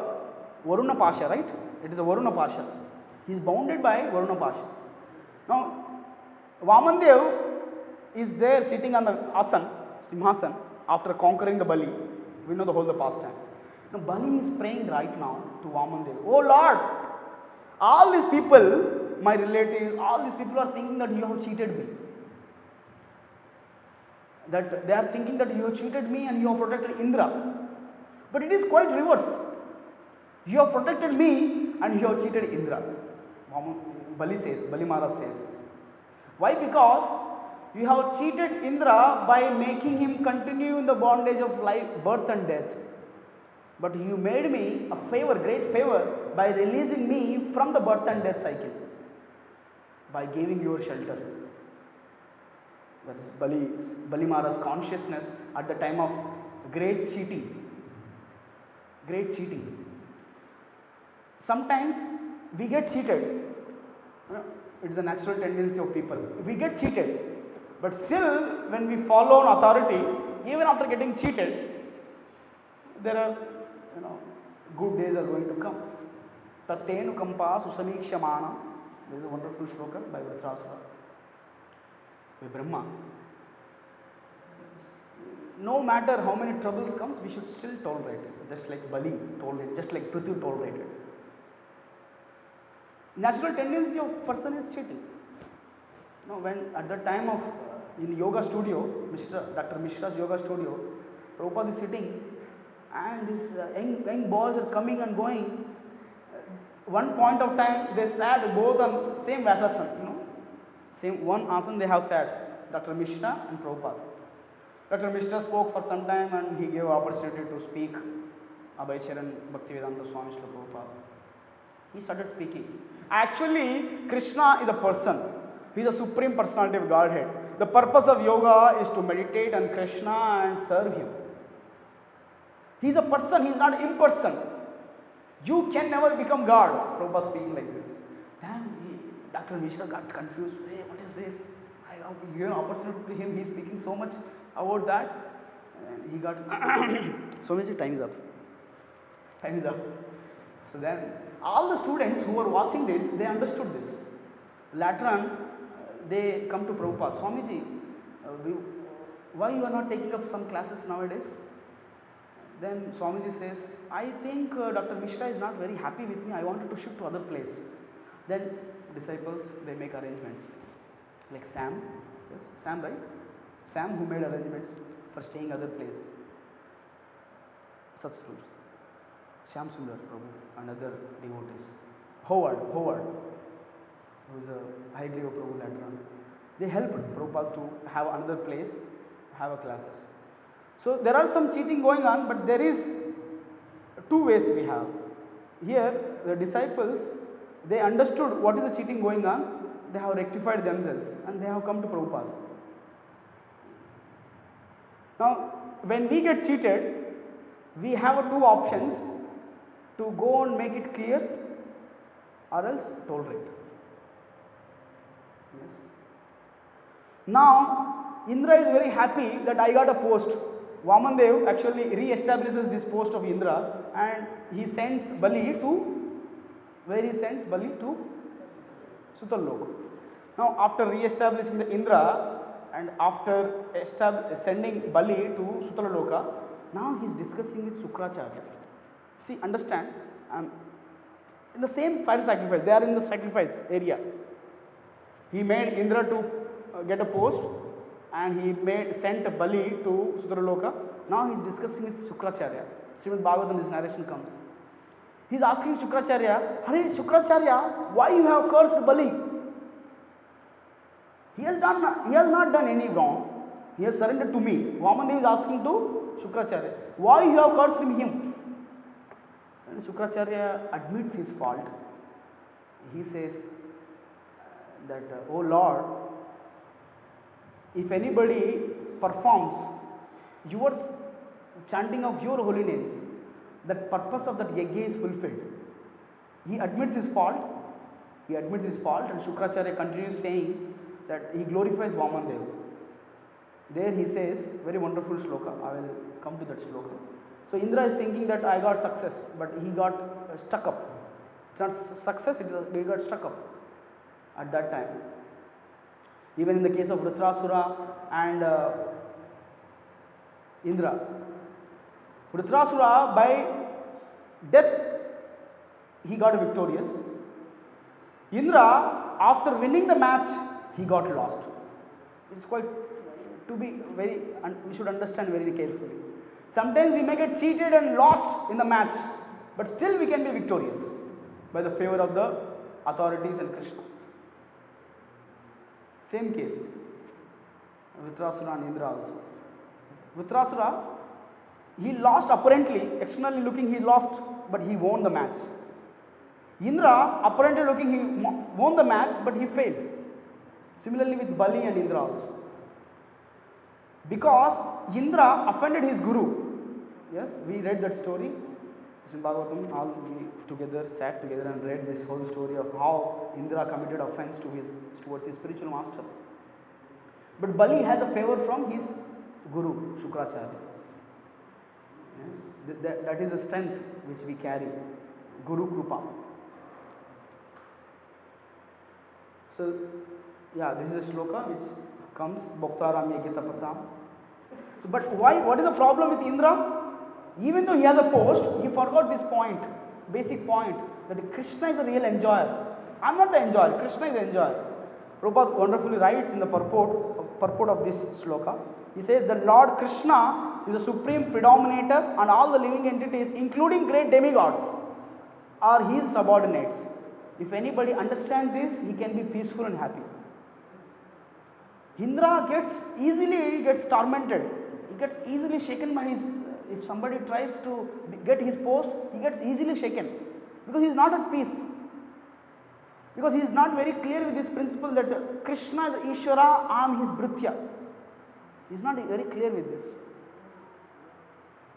Varuna Pasha, right? It is a Varuna Pasha. He is bounded by Varuna Pasha. Now, Vamandev is there sitting on the asan, Simhasan, after conquering the Bali. We know the whole the pastime. Now, Bali is praying right now to Vamandev. Oh Lord, all these people, my relatives, all these people are thinking that you have cheated me. That they are thinking that you have cheated me and you have protected Indra. But it is quite reverse. You have protected me and you have cheated Indra. Bali Maharaj says. Why? Because you have cheated Indra by making him continue in the bondage of life, birth and death. But you made me a favor, great favor, by releasing me from the birth and death cycle, by giving your shelter. That is Bali Maharaj's consciousness at the time of great cheating. Great cheating. Sometimes we get cheated. It is a natural tendency of people. We get cheated. But still, when we follow an authority, even after getting cheated, there are, good days are going to come. Tattenu kampa susamikshamana. There is a wonderful shloka by Vritrasura. By Brahma. No matter how many troubles comes, we should still tolerate it. Just like Bali tolerated, just like Prithvi tolerated. Natural tendency of person is cheating. When at the time of in yoga studio, Dr. Mishra's yoga studio, Prabhupada is sitting and these young boys are coming and going. One point of time they sat both on same Vyasasana, same one asana they have sat, Dr. Mishra and Prabhupada. Dr. Mishra spoke for some time and he gave opportunity to speak. Abhay Charan Bhaktivedanta Swami Srila Prabhupada. He started speaking. Actually, Krishna is a person. He is a supreme personality of Godhead. The purpose of yoga is to meditate on Krishna and serve him. He is a person, he is not imperson. You can never become God. Prabhupada speaking like this. Then Dr. Mishra got confused. Hey, what is this? I have given an opportunity to him. He is speaking so much about that. And he got so much time is up. Time is up. So then all the students who were watching this, they understood this. Later on, they come to Prabhupada. Swamiji, why you are not taking up some classes nowadays? Then Swamiji says, I think Dr. Mishra is not very happy with me. I wanted to shift to other place. Then disciples, they make arrangements. Like Sam, yes, Sam, right? Sam who made arrangements for staying other place. Such students. Shyam Sundar Prabhu and other devotees. Howard, who is a Hayagriva Prabhu later on. They helped Prabhupada to have another place, have a classes. So there are some cheating going on, but there is two ways we have. Here the disciples, they understood what is the cheating going on, they have rectified themselves and they have come to Prabhupada. Now when we get cheated, we have two options: to go and make it clear or else tolerate. Yes. Now Indra is very happy that I got a post. Vamandev actually re-establishes this post of Indra and he sends Bali to, where he sends Bali to Sutalloka. Now after re-establishing the Indra and after sending Bali to Sutalloka, now he is discussing with Sukracharya. See, understand, in the same fire sacrifice, they are in the sacrifice area. He made Indra to get a post and he sent Bali to Sutraloka. Now he is discussing with Shukracharya. Srimad Bhagavatam, this narration comes. He is asking Shukracharya, Hare Shukracharya, why you have cursed Bali? He has not done any wrong. He has surrendered to me. Vamandev is asking to Shukracharya, why you have cursed him? And Shukracharya admits his fault. He says that, oh Lord, if anybody performs your chanting of your holy names, the purpose of that yajna is fulfilled. He admits his fault. He admits his fault, and Shukracharya continues saying that he glorifies Vamandev. There he says, very wonderful shloka. I will come to that shloka. So Indra is thinking that I got success, but he got stuck up. It's not success, he got stuck up at that time. Even in the case of Vritrasura and Indra. Vritrasura, by death, he got victorious. Indra, after winning the match, he got lost. It's quite to be very, we should understand very carefully. Sometimes we may get cheated and lost in the match, but still we can be victorious by the favor of the authorities and Krishna. Same case, Vritrasura and Indra also. Vritrasura, he lost apparently, externally looking he lost, but he won the match. Indra, apparently looking he won the match, but he failed. Similarly with Bali and Indra also. Because Indra offended his guru. Yes, we read that story. In Bhagavatam, all we together sat together and read this whole story of how Indra committed offense towards his spiritual master. But Bali has a favor from his guru, Shukracharya. Yes, that is the strength which we carry, Guru Krupa. So, yeah, this is a shloka which comes, Bhoktaram Yajna Tapasam. But why? What is the problem with Indra? Even though he has a post, he forgot this point, basic point, that Krishna is a real enjoyer. I am not the enjoyer, Krishna is the enjoyer. Prabhupada wonderfully writes in the purport of this shloka. He says, the Lord Krishna is the supreme predominator, and all the living entities, including great demigods, are his subordinates. If anybody understands this, he can be peaceful and happy. Indra easily gets tormented. He gets easily shaken by his, if somebody tries to get his post, he gets easily shaken because he is not at peace. Because he is not very clear with this principle that Krishna is Ishvara, I am his Bhritya. He is not very clear with this.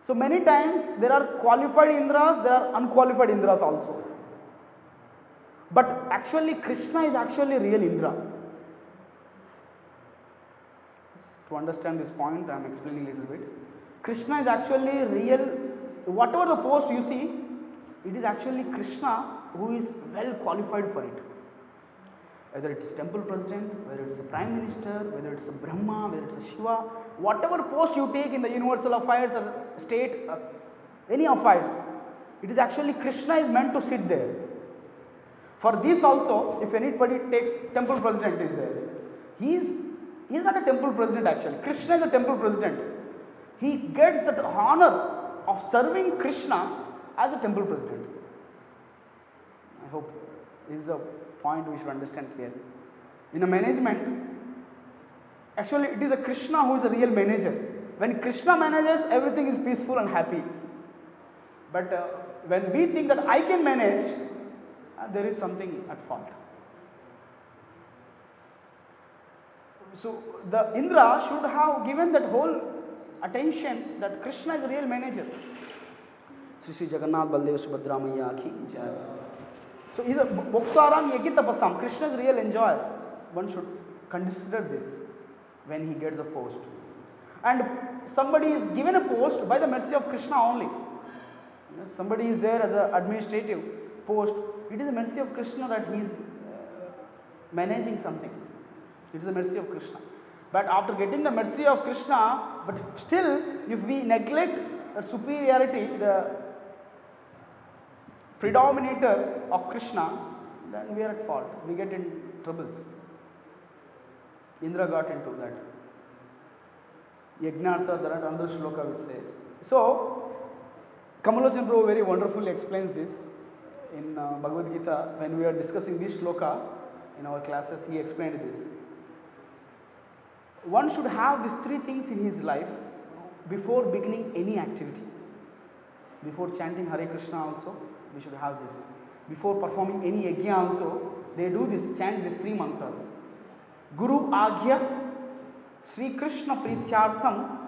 So many times there are qualified Indras, there are unqualified Indras also. But actually Krishna is actually real Indra. To understand this point, I am explaining a little bit. Krishna is actually real, whatever the post you see, it is actually Krishna who is well qualified for it. Whether it is temple president, whether it is a prime minister, whether it is a Brahma, whether it is a Shiva, whatever post you take in the universal affairs or state, any affairs, it is actually Krishna is meant to sit there. For this also, if anybody takes temple president is there, he is not a temple president actually. Krishna is a temple president. He gets that honor of serving Krishna as a temple president. I hope this is a point we should understand clearly. In a management, actually it is a Krishna who is a real manager. When Krishna manages, everything is peaceful and happy. But when we think that I can manage, there is something at fault. So the Indra should have given that whole attention that Krishna is a real manager. Sri Jagannath Baldev Subhadra Maiya Ki Jai. So he is a Bhoktaram Yajna Tapasam. Krishna is a real enjoyer. One should consider this when he gets a post. And somebody is given a post by the mercy of Krishna only. Somebody is there as an administrative post. It is the mercy of Krishna that he is managing something. It is the mercy of Krishna. But after getting the mercy of Krishna, but still if we neglect the superiority, the predominator of Krishna, then we are at fault. We get in troubles. Indra got into that. Yajnartha, there are another shloka which says. So, Kamalochan Prabhu very wonderfully explains this in Bhagavad Gita. When we are discussing this shloka in our classes, he explained this. One should have these three things in his life before beginning any activity. Before chanting Hare Krishna also, we should have this. Before performing any yajna also, they do this, chant these three mantras. Guru Agya, Sri Krishna Prityartham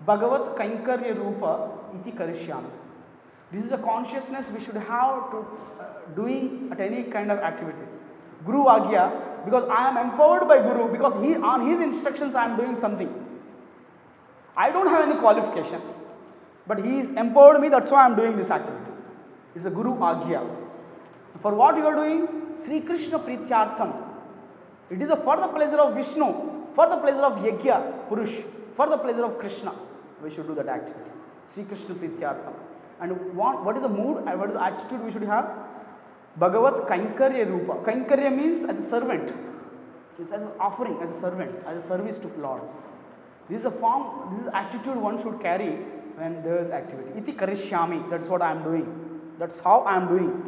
Bhagavat Kaikarya Rupa iti Karishyami. This is a consciousness we should have to doing at any kind of activities. Guru Agya, because I am empowered by Guru, because on his instructions I am doing something. I don't have any qualification, but he is empowered me, that's why I am doing this activity. It's a Guru Agya. For what you are doing? Sri Krishna Prityartham. It is for the pleasure of Vishnu, for the pleasure of Yajna, Purush, for the pleasure of Krishna. We should do that activity. Sri Krishna Prityartham. And what is the mood and what is the attitude we should have? Bhagavat Kaikarya Rupa. Kaikarya means as a servant. It's as an offering, as a servant, as a service to Lord. This is a form, this is attitude one should carry when there is activity. Iti Karishyami. That's what I am doing. That's how I am doing.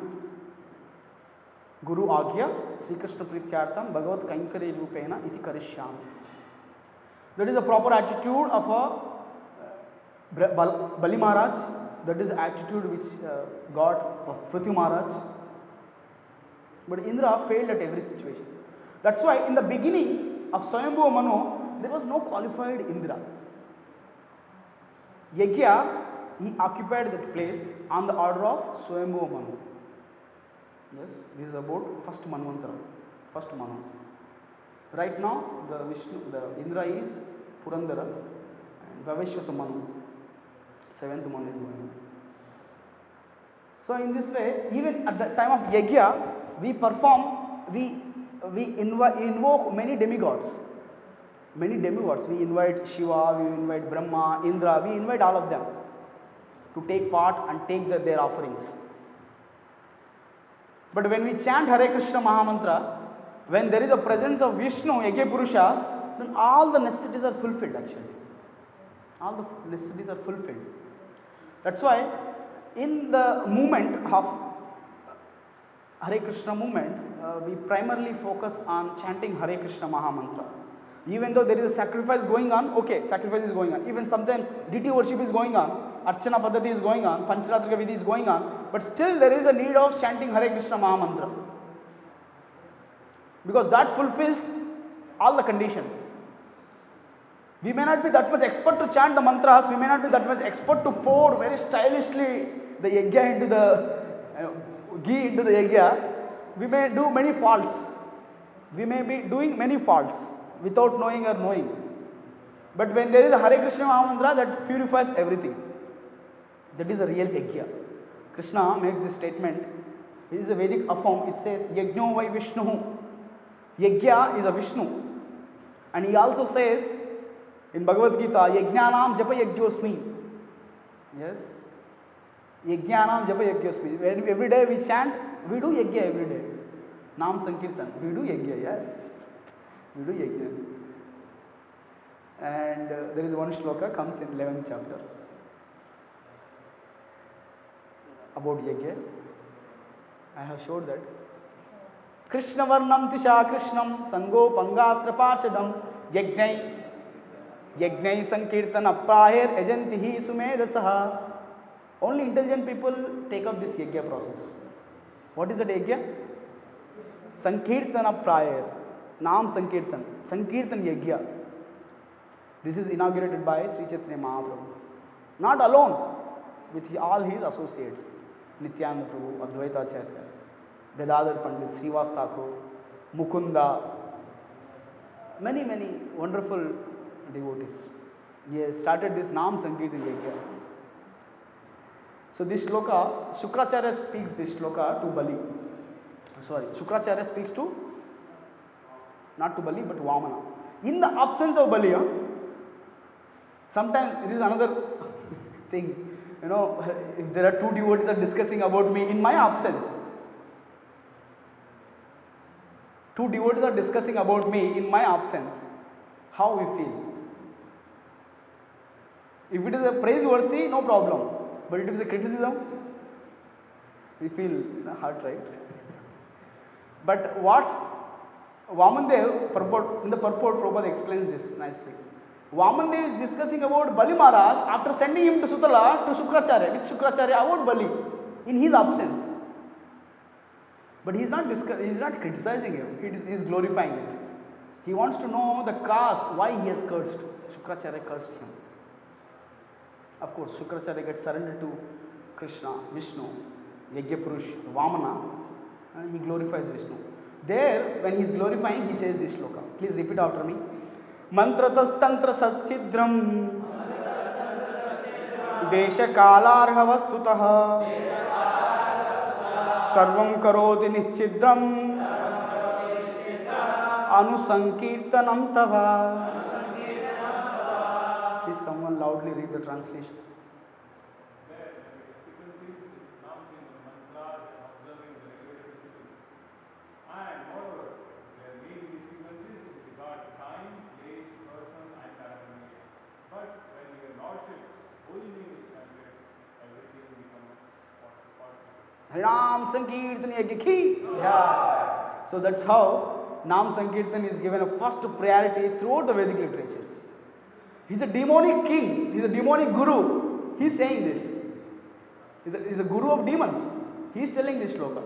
Guru Agya, Sri Krishna Prityartham, Bhagavat Kaikarya Rupena, iti Karishyami. That is a proper attitude of a Bali Maharaj. That is the attitude which got of Prithvi Maharaj. But Indra failed at every situation. That's why in the beginning of Swayambhuva Manu, there was no qualified Indra. Yajna, he occupied that place on the order of Swayambhuva Manu. Yes, this is about first Manvantara, first Manu. Right now, the Indra is Purandara and Vaveshwata Manu. Seventh Manu is going on. So in this way, even at the time of Yajna, we perform, we invoke many demigods. Many demigods. We invite Shiva, we invite Brahma, Indra, we invite all of them to take part and take their offerings. But when we chant Hare Krishna Mahamantra, when there is a presence of Vishnu, Yajna Purusha, then all the necessities are fulfilled actually. All the necessities are fulfilled. That's why in the movement of Hare Krishna movement, we primarily focus on chanting Hare Krishna Mahamantra. Even though there is a sacrifice going on, okay, sacrifice is going on. Even sometimes deity worship is going on, Archana Paddhati is going on, Pancharatrika Vidhi is going on, but still there is a need of chanting Hare Krishna Mahamantra. Because that fulfills all the conditions. We may not be that much expert to chant the mantras, we may not be that much expert to pour very stylishly the yajna into the ghee into the yajna. We may do many faults. We may be doing many faults without knowing or knowing. But when there is a Hare Krishna Mahamantra, that purifies everything. That is a real yajna. Krishna makes this statement. It is a Vedic form. It says, Yajno vai Vishnu. Yajna is a Vishnu. And he also says in Bhagavad Gita, Yajnanam japa yajyosmi. Yes. Yajnanam japa yajyosmi. Every day we chant, we do yajna every day. Nam Sankirtan. We do yajna, yes. We do yajna. And there is one shloka comes in 11th chapter about yajna. I have showed that. Krishna varnam tisha krishnam sango pangasra parshadam yajnai sankirtan aprahir ajantihi sumerasaha. Only intelligent people take up this yajna process. What is that yajna? Sankirtan aprahir. Nam Sankirtan. Sankirtan yajna. This is inaugurated by Sri Chaitanya Mahaprabhu. Not alone, with all his associates. Nityananda Prabhu, Advaita Acharya, Vedadar Pandit, Srivas Thakur, Mukunda, many wonderful devotees. He has started this Nam Sankirtan Yajna. So this shloka, Shukracharya speaks this shloka to Bali. Sorry, Shukracharya speaks to, not to Bali but Vamana. In the absence of Bali, sometimes it is another thing. You know, if there are two devotees are discussing about me in my absence, two devotees are discussing about me in my absence, how we feel? If it is a praiseworthy, no problem. But if it is a criticism, we feel hurt, right? But what Vamandev, in the purport, Prabhupada explains this nicely. Vamandev is discussing about Bali Maharaj after sending him to Sutala to Shukracharya, with Shukracharya about Bali, in his absence. But he is not criticizing him, he is glorifying it. He wants to know the cause why he has cursed. Shukracharya cursed him. Of course, Shukracharya gets surrendered to Krishna, Vishnu, Yajnapurush, Vamana, and he glorifies Vishnu. There, when he is glorifying, he says this shloka. Please repeat after me. Mantratas tantra satchidram desha kalarha vastutah sarvam karoti nischidram anusankirtanam tava. Please someone loudly read the translation. Harinam Sankirtan Yajna ki jai. So that's how Nam Sankirtan is given a first priority throughout the Vedic literatures. He's a demonic king, he's a demonic guru. He's saying this. He's a guru of demons. He's telling this shloka.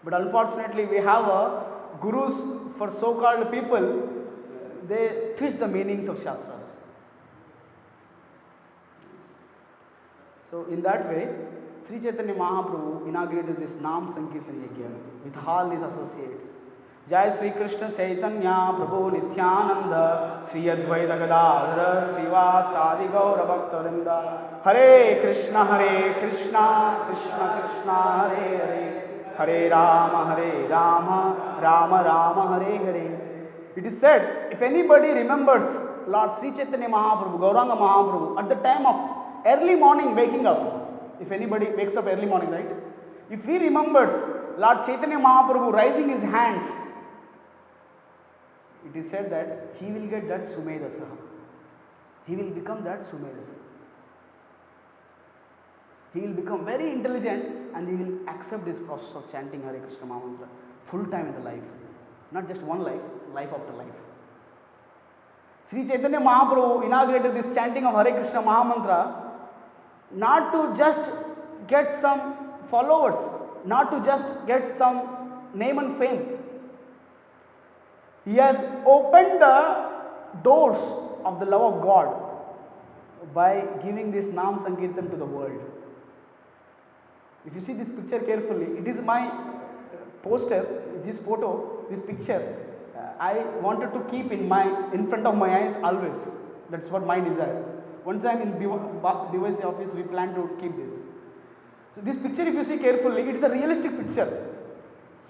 But unfortunately, we have gurus for so-called people. They twist the meanings of Shastras. So in that way, Sri Chaitanya Mahaprabhu inaugurated this Nam Sankirtan Yajna with all his associates. Jai Sri Krishna Chaitanya Prabhu Nityananda Sri Advaita Gadadhara Srivasadi Gaura Bhaktavinda. Hare Krishna Krishna Krishna Hare Hare Hare Rama Rama Rama Hare Hare. It is said, if anybody remembers Lord Sri Chaitanya Mahaprabhu, Gauranga Mahaprabhu, at the time of early morning waking up, if anybody wakes up early morning, right? If he remembers Lord Chaitanya Mahaprabhu raising his hands, it is said that he will get that Sumedasa. He will become that Sumedasa. He will become very intelligent and he will accept this process of chanting Hare Krishna Mahamantra full time in the life. Not just one life, life after life. Sri Chaitanya Mahaprabhu inaugurated this chanting of Hare Krishna Mahamantra not to just get some followers, not to just get some name and fame. He has opened the doors of the love of God by giving this Nam Sankirtan to the world. If you see this picture carefully, it is my poster, this photo, this picture. I wanted to keep in front of my eyes always. That's what my desire. One time in DYC office, we plan to keep this. So this picture, if you see carefully, it is a realistic picture.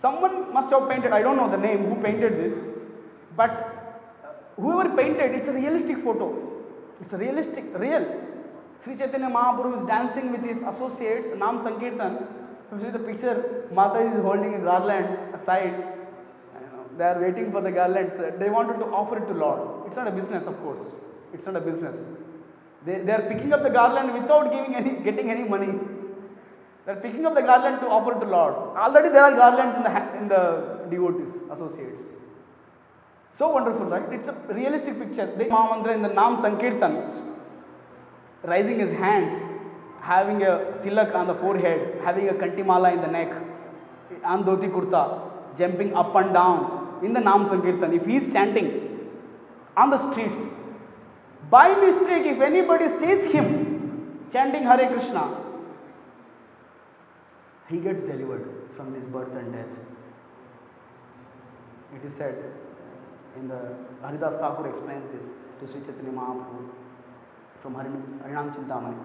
Someone must have painted, I don't know the name who painted this, but whoever painted, it's a realistic photo. It's a real. Sri Chaitanya Mahaprabhu is dancing with his associates, Nam Sankirtan. If you see the picture, Mata is holding a garland aside. They are waiting for the garlands. They wanted to offer it to Lord. It's not a business, of course. It's not a business. They are picking up the garland without getting any money. They are picking up the garland to offer to Lord. Already there are garlands in the devotees, associates. So wonderful, right? It's a realistic picture. The Mahamantra in the Nam Sankirtan, raising his hands, having a tilak on the forehead, having a kantimala in the neck, on dhoti kurta, jumping up and down in the Nam Sankirtan. If he is chanting on the streets, by mistake, if anybody sees him chanting Hare Krishna, he gets delivered from this birth and death. It is said, in the Haridas Thakur explains this to Sri Chaitanya Mahaprabhu from Harinam Chintamani.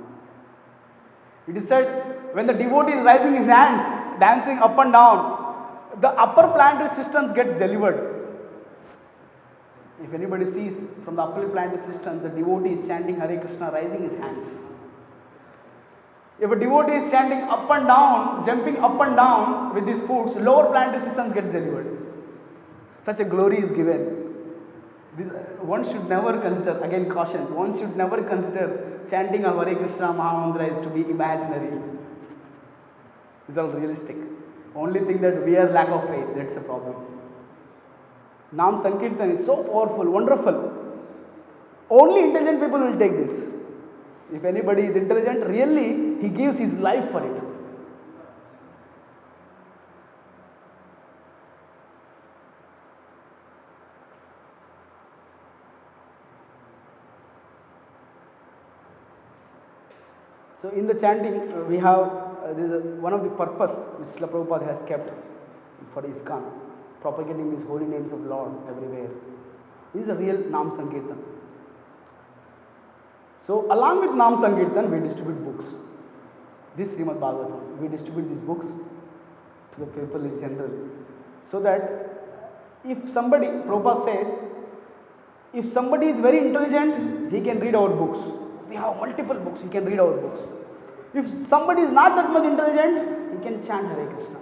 It is said, when the devotee is raising his hands, dancing up and down, the upper planetary systems gets delivered. If anybody sees from the upper planetary systems, the devotee is chanting Hare Krishna, raising his hands. If a devotee is chanting up and down, jumping up and down with his foot, lower planetary systems gets delivered. Such a glory is given. One should never consider, again caution, one should never consider chanting of Hare Krishna Mahamantra is to be imaginary. It's all realistic. Only thing that we are lack of faith, that's the problem. Nam Sankirtan is so powerful, wonderful. Only intelligent people will take this. If anybody is intelligent, really, he gives his life for it. So in the chanting, we have one of the purpose which Srila Prabhupada has kept for ISKCON, propagating these holy names of Lord everywhere. This is a real Nam Sankirtan. So along with Nam Sankirtan, we distribute books. This Srimad Bhagavatam, we distribute these books to the people in general. So that if somebody, Prabhupada says, if somebody is very intelligent, he can read our books. We have multiple books, he can read our books. If somebody is not that much intelligent, he can chant Hare Krishna.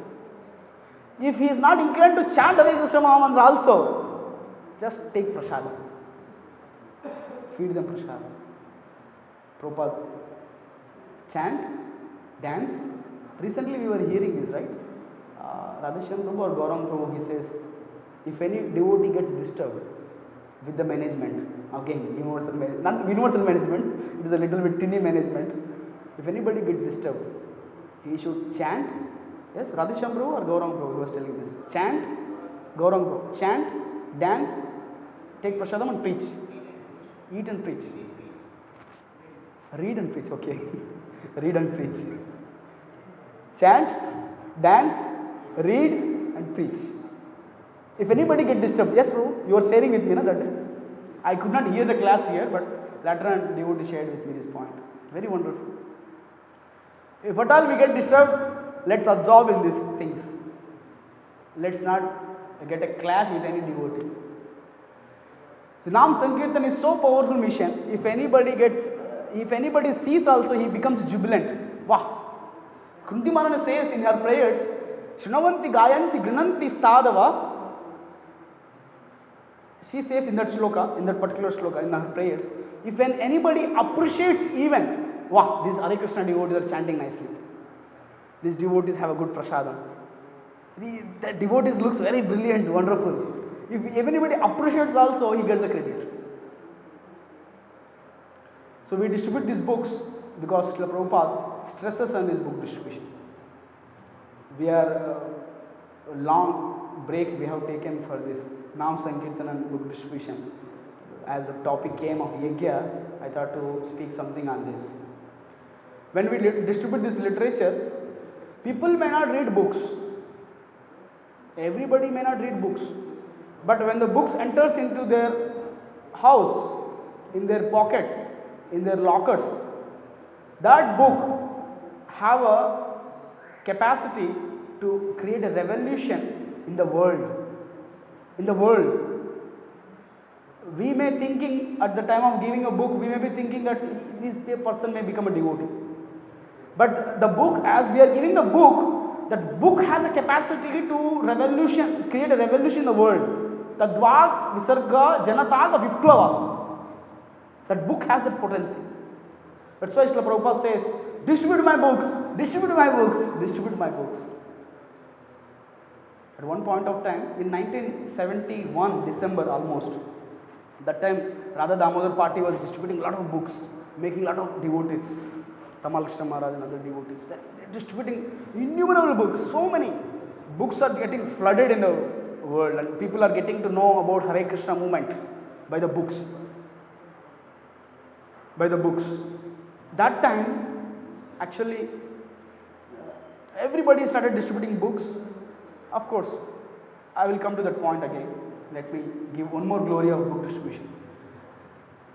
If he is not inclined to chant Hare Krishna Mahamantra also, just take prasadam. Feed them prasadam. Prabhupada, chant, dance. Recently we were hearing this, right? Radheshyam Prabhu or Gaurang Prabhu, he says, if any devotee gets disturbed with the management, again, not universal management, it is a little bit tinny management. If anybody gets disturbed, he should chant. Yes, Radheshyam Prabhu or Gaurang Prabhu, he was telling this. Chant, Gaurang Prabhu, chant, dance, take prasadam and preach. Eat and preach. Read and preach, okay. Read and preach. Chant, dance, read and preach. If anybody get disturbed, yes bro, you are sharing with me na, that day. I could not hear the class here, but later on devotee shared with me this point. Very wonderful. If at all we get disturbed, let's absorb in these things. Let's not get a clash with any devotee. The Nam Sankirtan is so powerful mission. If anybody sees also, he becomes jubilant. Wow! Kunti Maharani says in her prayers, Shrunavanti Gayanti Grinanti Sadhava. She says in that shloka, in that particular shloka, in her prayers, if when anybody appreciates even, wow, these Hare Krishna devotees are chanting nicely. These devotees have a good prasadam. The devotees looks very brilliant, wonderful. If anybody appreciates also, he gets the credit. So we distribute these books because Srila Prabhupada stresses on this book distribution. We are a long break we have taken for this Nam Sankirtan and book distribution. As the topic came of Yajna, I thought to speak something on this. When we distribute this literature, people may not read books. Everybody may not read books. But when the books enters into their house, in their pockets, in their lockers, that book have a capacity to create a revolution in the world. In the world, we may thinking at the time of giving a book, we may be thinking that this person may become a devotee. But the book, as we are giving the book, that book has a capacity to create a revolution in the world. Tadvag Visarga Janataga Viplava. That book has that potency. That's why Srila Prabhupada says, distribute my books, distribute my books, distribute my books. At one point of time, in 1971, December almost, that time Radha Damodar Party was distributing a lot of books, making a lot of devotees. Tamal Krishna Maharaj and other devotees. They are distributing innumerable books. So many books are getting flooded in the world, and people are getting to know about Hare Krishna movement by the books. By the books. That time, actually, everybody started distributing books. Of course, I will come to that point again. Let me give one more glory of book distribution.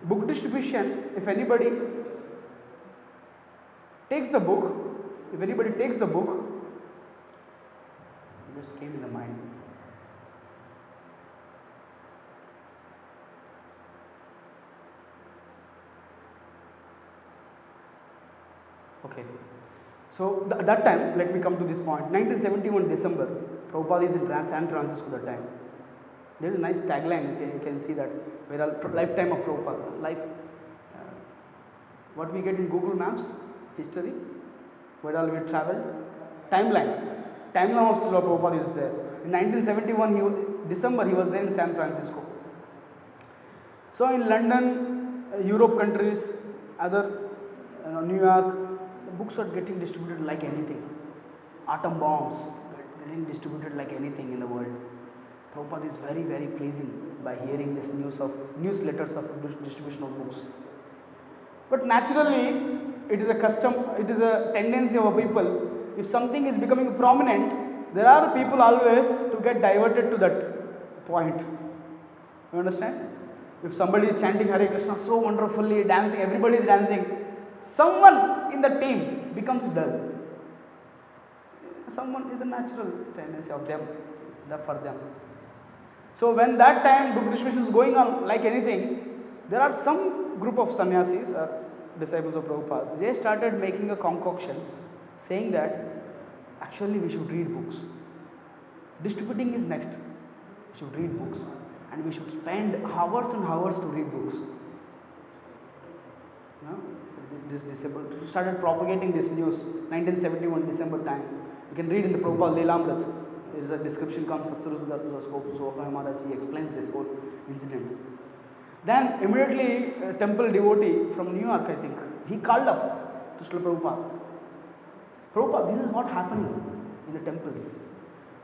Book distribution, if anybody takes the book, it just came in the mind. Okay. So that time, let me come to this point. 1971 December, Prabhupada is in San Francisco that time. There is a nice tagline, you can see that, where a lifetime of Prabhupada, life. What we get in Google Maps, history, where all we traveled, timeline of Srila Prabhupada is there. In 1971, December, he was there in San Francisco. So in London, Europe countries, other New York, the books are getting distributed like anything. Atom bombs getting distributed like anything in the world. Prabhupada is very, very pleasing by hearing this newsletters of distribution of books. But naturally, it is a custom, it is a tendency of a people, if something is becoming prominent, there are people always to get diverted to that point. You understand? If somebody is chanting Hare Krishna so wonderfully, dancing, everybody is dancing, someone in the team becomes dull. Someone is a natural tendency of them, for them. So when that time book distribution is going on like anything, there are some group of sannyasis or disciples of Prabhupada, they started making a concoctions saying that actually we should read books. Distributing is next. We should read books and we should spend hours and hours to read books. No? This disciple started propagating this news 1971 December time. You can read in the Prabhupada Leelamrit. There is a description comes Soka Maharaj, he explains this whole incident. Then immediately a temple devotee from New York, I think, he called up to Srila Prabhupada. Prabhupada, this is what happening in the temples.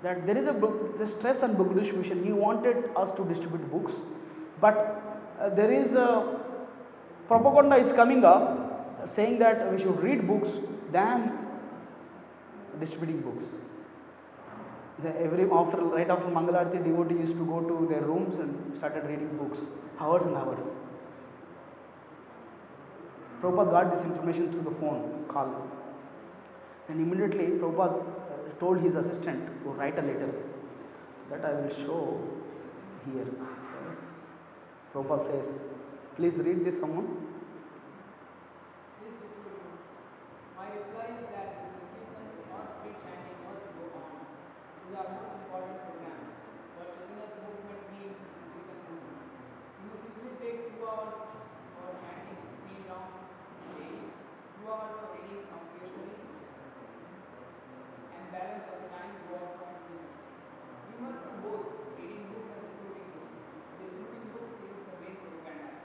That there is a book, the stress on book distribution. He wanted us to distribute books, but there is a propaganda is coming up saying that we should read books than distributing books. Right after Mangalarti, devotees used to go to their rooms and started reading books, hours and hours. Prabhupada got this information through the phone call, and immediately Prabhupada told his assistant to write a letter that I will show here. Yes. Prabhupada says, please read this someone. My reply is that the Sankirtan, not street chanting, must go on. It is our most important program. What Chaitanya's movement means in Sankirtan movement. You must simply take 2 hours for chanting 16 rounds daily, 2 hours for reading congregationally, and balance of the time go out for something else. We must do both, reading books and distributing books. Distributing books is the main propaganda.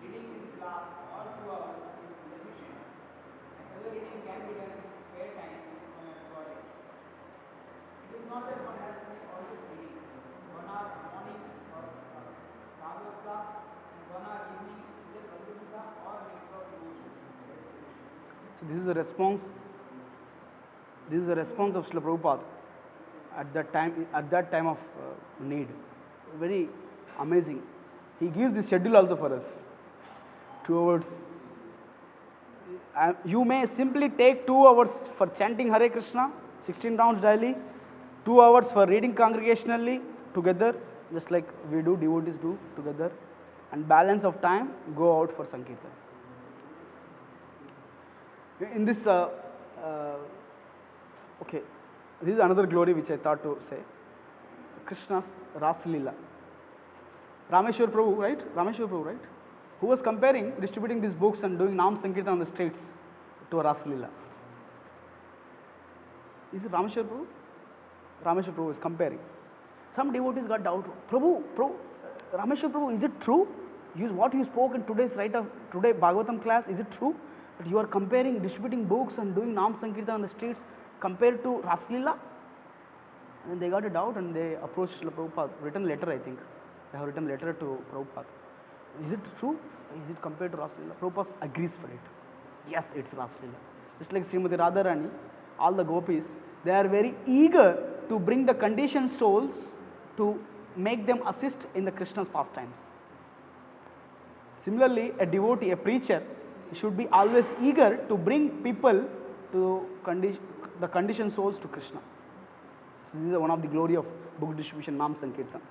Reading in class or 2 hours is sufficient. Other reading can be done in spare time if one has got it. It is not that one has to be always reading. 1 hour morning or Bhagavad class and 1 hour evening either Bhagavad Gita or Nectar of Devotion. So this is the response. This is the response of Srila Prabhupada at that time of need. Very amazing. He gives this schedule also for us. 2 hours. You may simply take 2 hours for chanting Hare Krishna, 16 rounds daily, 2 hours for reading congregationally together, just like we do, devotees do together, and balance of time go out for Sankirtan. In this, okay, this is another glory which I thought to say. Krishna's Ras Leela. Rameshwar Prabhu, right? Who was comparing, distributing these books and doing Nam Sankirtan on the streets to a Ras Leela. Is it Rameshwar Prabhu? Rameshwar Prabhu is comparing. Some devotees got doubt. Prabhu, Rameshwar Prabhu, is it true? What you spoke in today's today Bhagavatam class, is it true that you are comparing distributing books and doing Nam Sankirtan on the streets compared to Ras Leela? And they got a doubt and they approached Prabhupada, written letter, I think. They have written letter to Prabhupada. Is it true? Is it compared to Ras Leela? Prabhupada agrees for it. Yes, it's Ras Leela. Just like Srimati Radharani, all the gopis, they are very eager to bring the conditioned souls to make them assist in the Krishna's pastimes. Similarly, a devotee, a preacher, should be always eager to bring people to the conditioned souls to Krishna. So this is one of the glory of book distribution, Nam Sankirtan.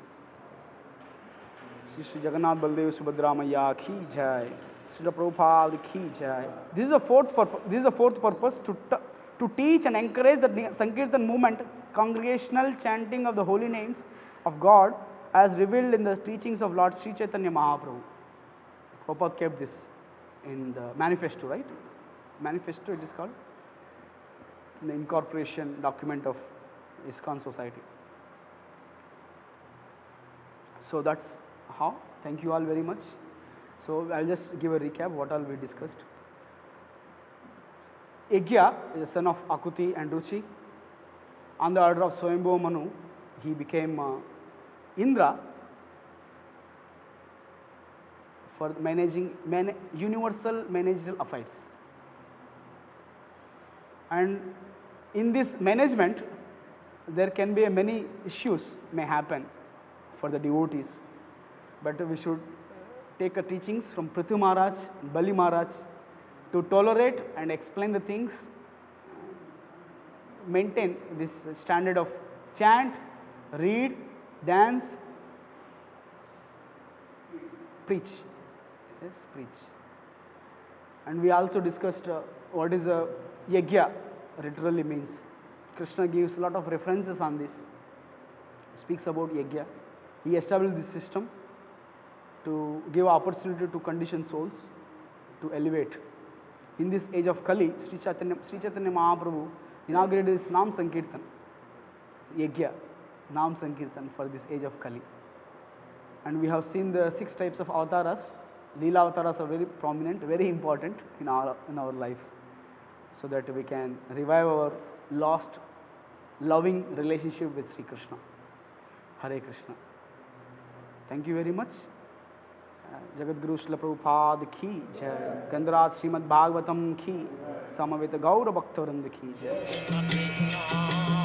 Shri Jagannath Baldev Subhadra Maya ki jai. Srila Prabhupada ki jai. This is the fourth purpose to teach and encourage the Sankirtan movement, congregational chanting of the holy names of God as revealed in the teachings of Lord Sri Chaitanya Mahaprabhu. Prabhupada kept this in the manifesto, right? Manifesto it is called, in the incorporation document of ISKCON Society. So that's how. Thank you all very much. So I'll just give a recap what all we discussed. Yagya is the son of Akuti and Ruchi. On the order of Swayambhuva Manu, he became Indra for managing universal managerial affairs. And in this management, there can be many issues may happen for the devotees. But we should take a teachings from Prithu Maharaj, Bali Maharaj to tolerate and explain the things, maintain this standard of chant, read, dance, preach. Yes, preach. And we also discussed what is a yajna literally means. Krishna gives a lot of references on this. Speaks about yajna. He established this system to give opportunity to conditioned souls to elevate. In this age of Kali, Sri Chaitanya Mahaprabhu inaugurated this Nam Sankirtan, yajna, Nam Sankirtan for this age of Kali. And we have seen the 6 types of avatars. Leela avatars are very prominent, very important in our life, so that we can revive our lost loving relationship with Sri Krishna. Hare Krishna. Thank you very much. Jagadguru Srila Prabhupada ki jai. Gandharaj Srimad Bhagavatam ki. Samaveta Gaura Bhakta Vrinda ki jai.